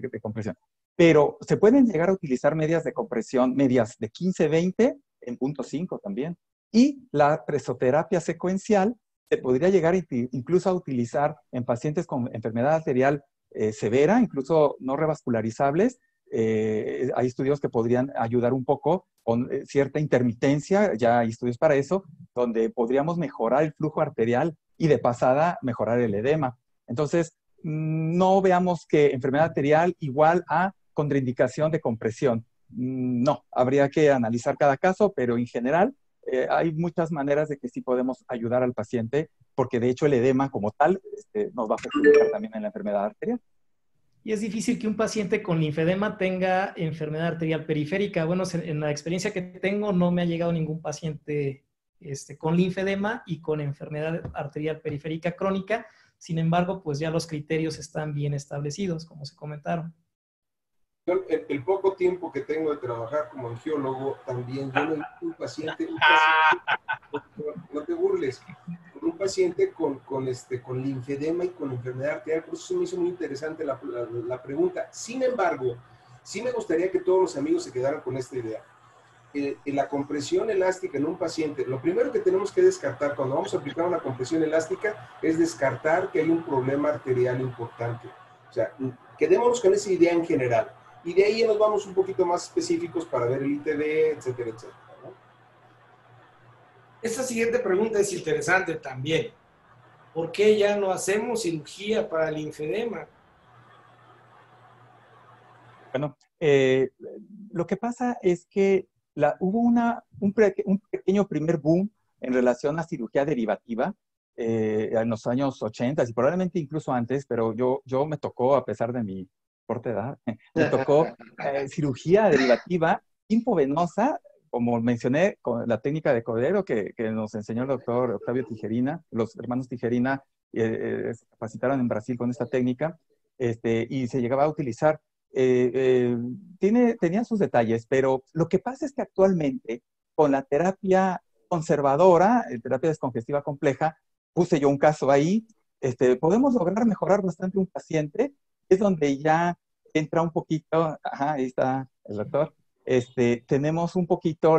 de compresión. Pero se pueden llegar a utilizar medias de compresión, medias de 15-20 en 0.5 también. Y la presoterapia secuencial se podría llegar incluso a utilizar en pacientes con enfermedad arterial severa, incluso no revascularizables. Hay estudios que podrían ayudar un poco con cierta intermitencia, ya hay estudios para eso, donde podríamos mejorar el flujo arterial y de pasada mejorar el edema. Entonces, no veamos que enfermedad arterial igual a contraindicación de compresión. No, habría que analizar cada caso, pero en general hay muchas maneras de que sí podemos ayudar al paciente, porque de hecho el edema como tal nos va a perjudicar también en la enfermedad arterial. Y es difícil que un paciente con linfedema tenga enfermedad arterial periférica. Bueno, en la experiencia que tengo no me ha llegado ningún paciente con linfedema y con enfermedad arterial periférica crónica. Sin embargo, pues ya los criterios están bien establecidos, como se comentaron. El poco tiempo que tengo de trabajar como angiólogo, también yo no he visto un paciente no te burles, un paciente con linfedema y con enfermedad arterial. Por eso se me hizo muy interesante la pregunta. Sin embargo, sí me gustaría que todos los amigos se quedaran con esta idea. La compresión elástica en un paciente, lo primero que tenemos que descartar cuando vamos a aplicar una compresión elástica es descartar que hay un problema arterial importante. O sea, quedémonos con esa idea en general. Y de ahí ya nos vamos un poquito más específicos para ver el ITD, etcétera, etcétera, ¿no? Esta siguiente pregunta es interesante también. ¿Por qué ya no hacemos cirugía para el linfedema? Bueno, lo que pasa es que hubo un pequeño primer boom en relación a cirugía derivativa en los años 80 y probablemente incluso antes, pero yo me tocó, a pesar de mi corta edad, me tocó cirugía derivativa linfovenosa, como mencioné, con la técnica de Cordero que nos enseñó el doctor Octavio Tijerina. Los hermanos Tijerina se capacitaron en Brasil con esta técnica y se llegaba a utilizar. Tenía sus detalles, pero lo que pasa es que actualmente con la terapia conservadora, terapia descongestiva compleja, puse yo un caso ahí, podemos lograr mejorar bastante un paciente. Es donde ya entra un poquito, ahí está el doctor, tenemos un poquito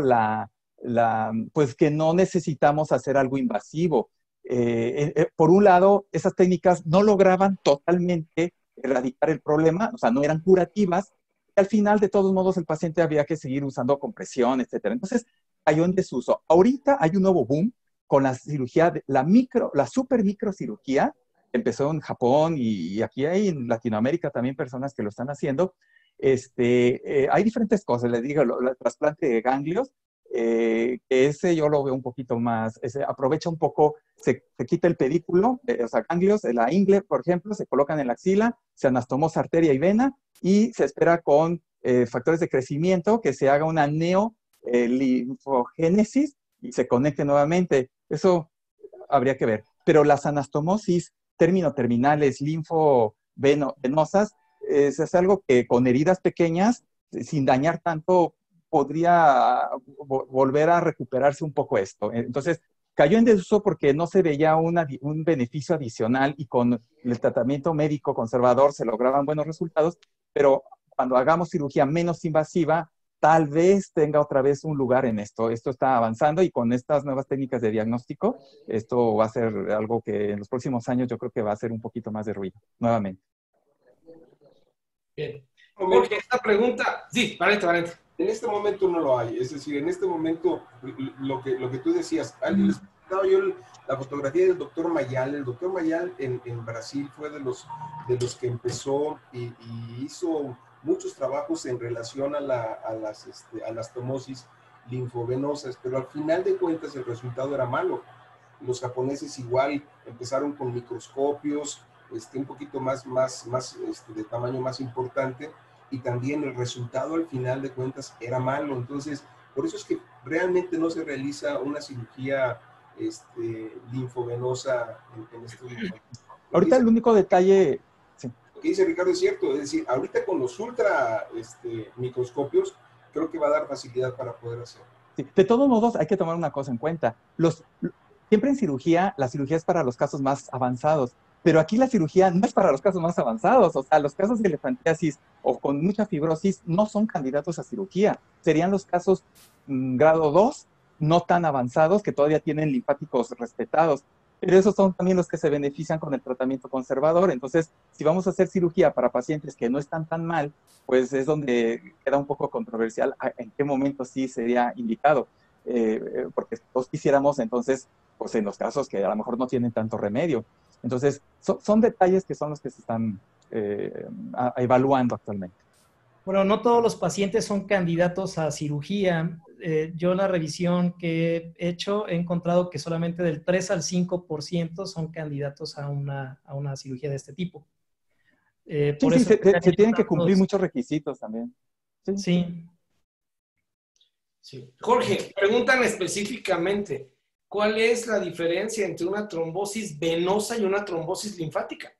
pues que no necesitamos hacer algo invasivo. Por un lado, esas técnicas no lograban totalmente erradicar el problema, o sea, no eran curativas, y al final, de todos modos, el paciente había que seguir usando compresión, etcétera. Entonces, cayó en desuso. Ahorita hay un nuevo boom con la cirugía, la super microcirugía. Empezó en Japón y aquí hay en Latinoamérica también personas que lo están haciendo. Hay diferentes cosas, les digo, el trasplante de ganglios, ese yo lo veo un poquito más, aprovecha un poco, se quita el pedículo, o sea, ganglios, la ingle, por ejemplo, se colocan en la axila, se anastomosa arteria y vena y se espera con factores de crecimiento que se haga una neolinfogénesis y se conecte nuevamente. Eso habría que ver. Pero las anastomosis terminales, linfovenosas, es algo que con heridas pequeñas, sin dañar tanto, podría volver a recuperarse un poco esto. Entonces, cayó en desuso porque no se veía un beneficio adicional y con el tratamiento médico conservador se lograban buenos resultados, pero cuando hagamos cirugía menos invasiva, tal vez tenga otra vez un lugar en esto. Esto está avanzando y con estas nuevas técnicas de diagnóstico, esto va a ser algo que en los próximos años yo creo que va a hacer un poquito más de ruido, nuevamente. Bien. Jorge, esta pregunta, sí, valente. En este momento no lo hay, es decir, en este momento lo que tú decías, alguien les presentado yo la fotografía del doctor Mayal. El doctor Mayal en Brasil fue de los que empezó y hizo muchos trabajos en relación a las tomosis linfovenosas, pero al final de cuentas el resultado era malo. Los japoneses igual empezaron con microscopios, un poquito más de tamaño más importante, y también el resultado al final de cuentas era malo. Entonces, por eso es que realmente no se realiza una cirugía linfovenosa en estos momentos. Ahorita el único detalle... Sí. Lo que dice Ricardo es cierto, es decir, ahorita con los ultra microscopios, creo que va a dar facilidad para poder hacerlo. Sí. De todos modos, hay que tomar una cosa en cuenta. Siempre en cirugía, la cirugía es para los casos más avanzados, pero aquí la cirugía no es para los casos más avanzados. O sea, los casos de elefantiasis o con mucha fibrosis no son candidatos a cirugía. Serían los casos grado 2, no tan avanzados, que todavía tienen linfáticos respetados. Pero esos son también los que se benefician con el tratamiento conservador. Entonces, si vamos a hacer cirugía para pacientes que no están tan mal, pues es donde queda un poco controversial en qué momento sí sería indicado. Porque todos quisiéramos, entonces, pues en los casos que a lo mejor no tienen tanto remedio. Entonces, son detalles que son los que se están evaluando actualmente. Bueno, no todos los pacientes son candidatos a cirugía. Yo en la revisión que he hecho he encontrado que solamente del 3 al 5% son candidatos a una cirugía de este tipo. Por eso se tienen que cumplir muchos requisitos también. Sí. Sí. Jorge, preguntan específicamente, ¿cuál es la diferencia entre una trombosis venosa y una trombosis linfática?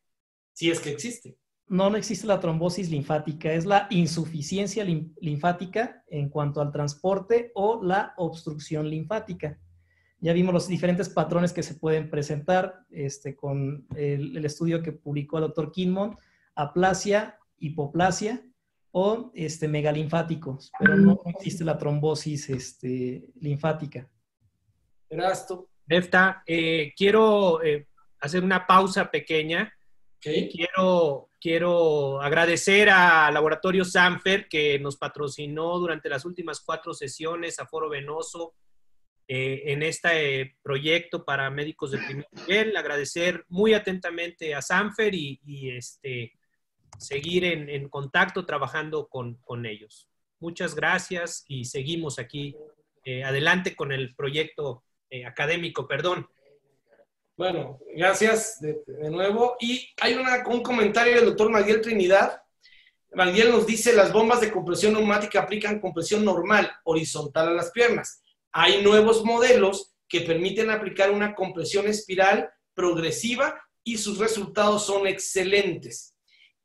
Si es que existe. No existe la trombosis linfática, es la insuficiencia linfática en cuanto al transporte o la obstrucción linfática. Ya vimos los diferentes patrones que se pueden presentar con el estudio que publicó el doctor Kinmont, aplasia, hipoplasia o megalinfáticos, pero no existe la trombosis linfática. Erasto. Efta, quiero hacer una pausa pequeña. Okay. Quiero agradecer a Laboratorio Sanfer, que nos patrocinó durante las últimas 4 sesiones a Foro Venoso en este proyecto para médicos de primer nivel. Agradecer muy atentamente a Sanfer y seguir en contacto trabajando con ellos. Muchas gracias y seguimos aquí adelante con el proyecto académico, perdón. Bueno, gracias de nuevo. Y hay un comentario del doctor Magdiel Trinidad. Magdiel nos dice, las bombas de compresión neumática aplican compresión normal, horizontal a las piernas. Hay nuevos modelos que permiten aplicar una compresión espiral progresiva y sus resultados son excelentes.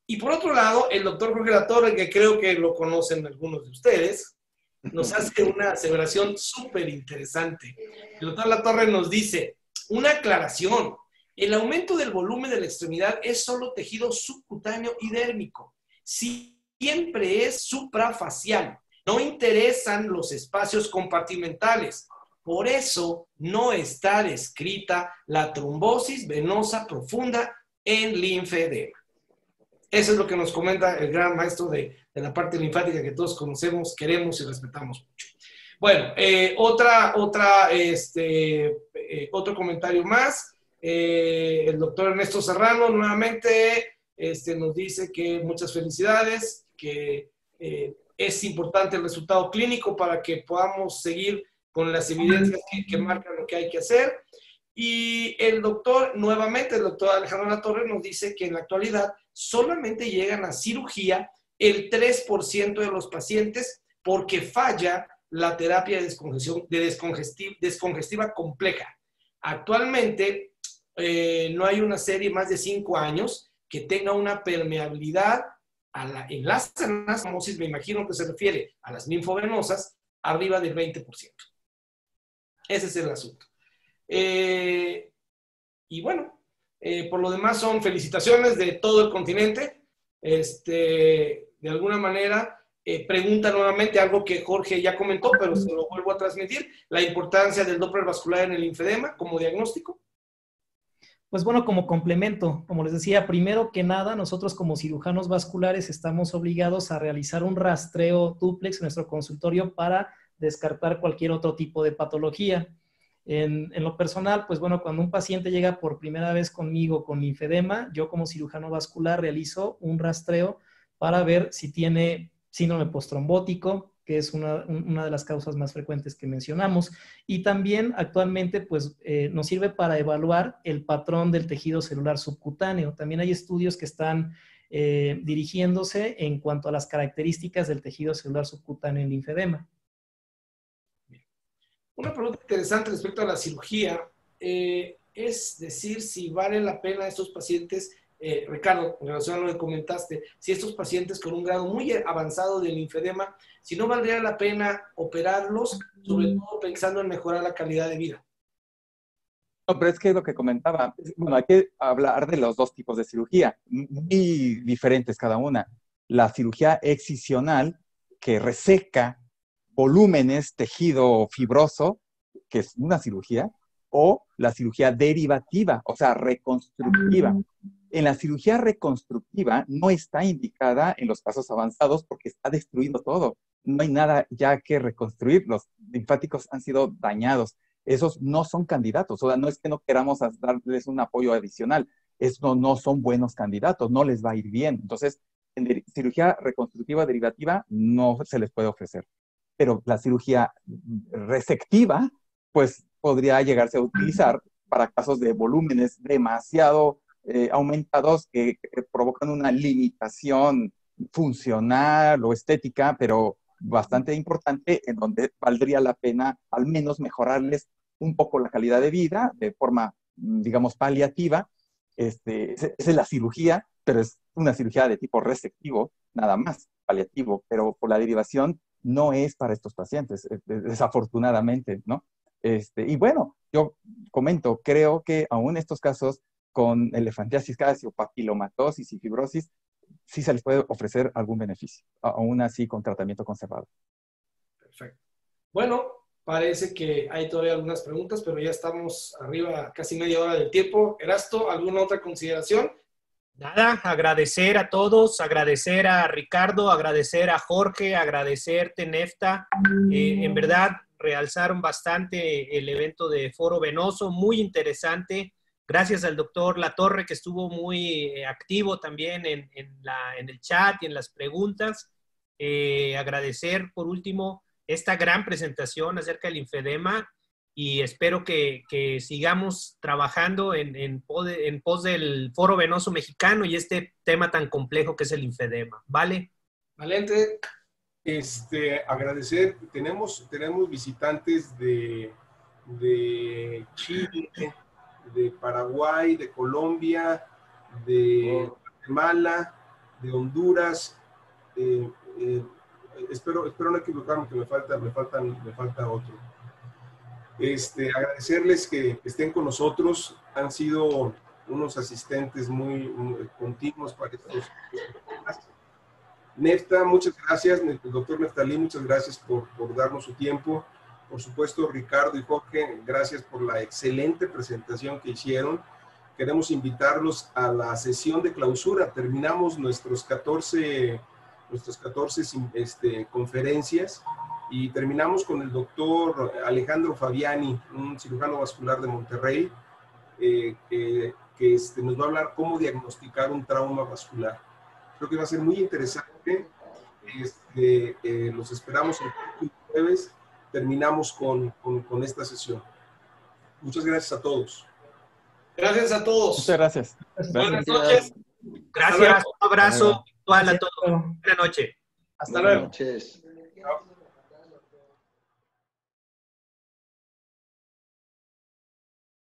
Y por otro lado, el doctor Jorge Latorre, que creo que lo conocen algunos de ustedes, nos hace una aseveración súper interesante. El doctor Latorre nos dice, una aclaración, el aumento del volumen de la extremidad es solo tejido subcutáneo y dérmico. Siempre es suprafacial. No interesan los espacios compartimentales. Por eso no está descrita la trombosis venosa profunda en linfedema. Eso es lo que nos comenta el gran maestro de la parte linfática que todos conocemos, queremos y respetamos mucho. Bueno, otro comentario más. El doctor Ernesto Serrano nuevamente nos dice que muchas felicidades, que es importante el resultado clínico para que podamos seguir con las evidencias que marcan lo que hay que hacer. Y el doctor Alejandro Latorre nos dice que en la actualidad solamente llegan a cirugía el 3% de los pacientes porque falla la terapia descongestiva compleja. Actualmente no hay una serie más de 5 años que tenga una permeabilidad en las trombosis, me imagino que se refiere a las linfovenosas, arriba del 20%. Ese es el asunto. Y bueno, por lo demás son felicitaciones de todo el continente. De alguna manera, pregunta nuevamente algo que Jorge ya comentó, pero se lo vuelvo a transmitir, la importancia del Doppler vascular en el linfedema como diagnóstico. Pues bueno, como complemento, como les decía, primero que nada, nosotros como cirujanos vasculares estamos obligados a realizar un rastreo dúplex en nuestro consultorio para descartar cualquier otro tipo de patología. En lo personal, pues bueno, cuando un paciente llega por primera vez conmigo con linfedema, yo como cirujano vascular realizo un rastreo para ver si tiene síndrome postrombótico, que es una de las causas más frecuentes que mencionamos. Y también actualmente pues, nos sirve para evaluar el patrón del tejido celular subcutáneo. También hay estudios que están dirigiéndose en cuanto a las características del tejido celular subcutáneo en linfedema. Una pregunta interesante respecto a la cirugía es decir si vale la pena a estos pacientes, Ricardo, en relación a lo que comentaste, si estos pacientes con un grado muy avanzado de linfedema, si no valdría la pena operarlos, sobre todo pensando en mejorar la calidad de vida. No, pero es que lo que comentaba, bueno, hay que hablar de los dos tipos de cirugía, muy diferentes cada una. La cirugía excisional, que reseca volúmenes, tejido fibroso, que es una cirugía, o la cirugía derivativa, o sea, reconstructiva. En la cirugía reconstructiva no está indicada en los casos avanzados porque está destruido todo. No hay nada ya que reconstruir. Los linfáticos han sido dañados. Esos no son candidatos. O sea, no es que no queramos darles un apoyo adicional. Estos no son buenos candidatos. No les va a ir bien. Entonces, en cirugía reconstructiva derivativa no se les puede ofrecer. Pero la cirugía resectiva, pues podría llegarse a utilizar para casos de volúmenes demasiado aumentados que provocan una limitación funcional o estética, pero bastante importante, en donde valdría la pena al menos mejorarles un poco la calidad de vida de forma, digamos, paliativa. Esa es la cirugía, pero es una cirugía de tipo resectivo, nada más, paliativo, pero por la derivación no es para estos pacientes, desafortunadamente, ¿no? Y bueno, yo comento, creo que aún estos casos con elefantiasis casi o papilomatosis y fibrosis, sí se les puede ofrecer algún beneficio, aún así con tratamiento conservador. Perfecto. Bueno, parece que hay todavía algunas preguntas, pero ya estamos arriba casi media hora del tiempo. Erasto, ¿alguna otra consideración? Nada, agradecer a todos, agradecer a Ricardo, agradecer a Jorge, agradecerte, Nefta. En verdad, realzaron bastante el evento de Foro Venoso, muy interesante. Gracias al doctor Latorre, que estuvo muy activo también en el chat y en las preguntas. Agradecer, por último, esta gran presentación acerca del linfedema. Y espero que sigamos trabajando en pos del Foro Venoso Mexicano y este tema tan complejo que es el linfedema. ¿Vale? Valente. Agradecer, tenemos visitantes de Chile, de Paraguay, de Colombia, de Guatemala, de Honduras. Espero no equivocarme, que me falta otro. Agradecerles que estén con nosotros. Han sido unos asistentes muy continuos para estos temas. Nefta, muchas gracias. El doctor Neftalí, muchas gracias por darnos su tiempo. Por supuesto, Ricardo y Jorge, gracias por la excelente presentación que hicieron. Queremos invitarlos a la sesión de clausura. Terminamos nuestras 14 conferencias. Y terminamos con el doctor Alejandro Fabiani, un cirujano vascular de Monterrey, que nos va a hablar cómo diagnosticar un trauma vascular. Creo que va a ser muy interesante. Los esperamos el jueves. Terminamos con esta sesión. Muchas gracias a todos. Gracias a todos. Muchas gracias. Buenas noches. Gracias. Un abrazo virtual a todos. Luego. Buenas noches. Hasta luego. Buenas noches.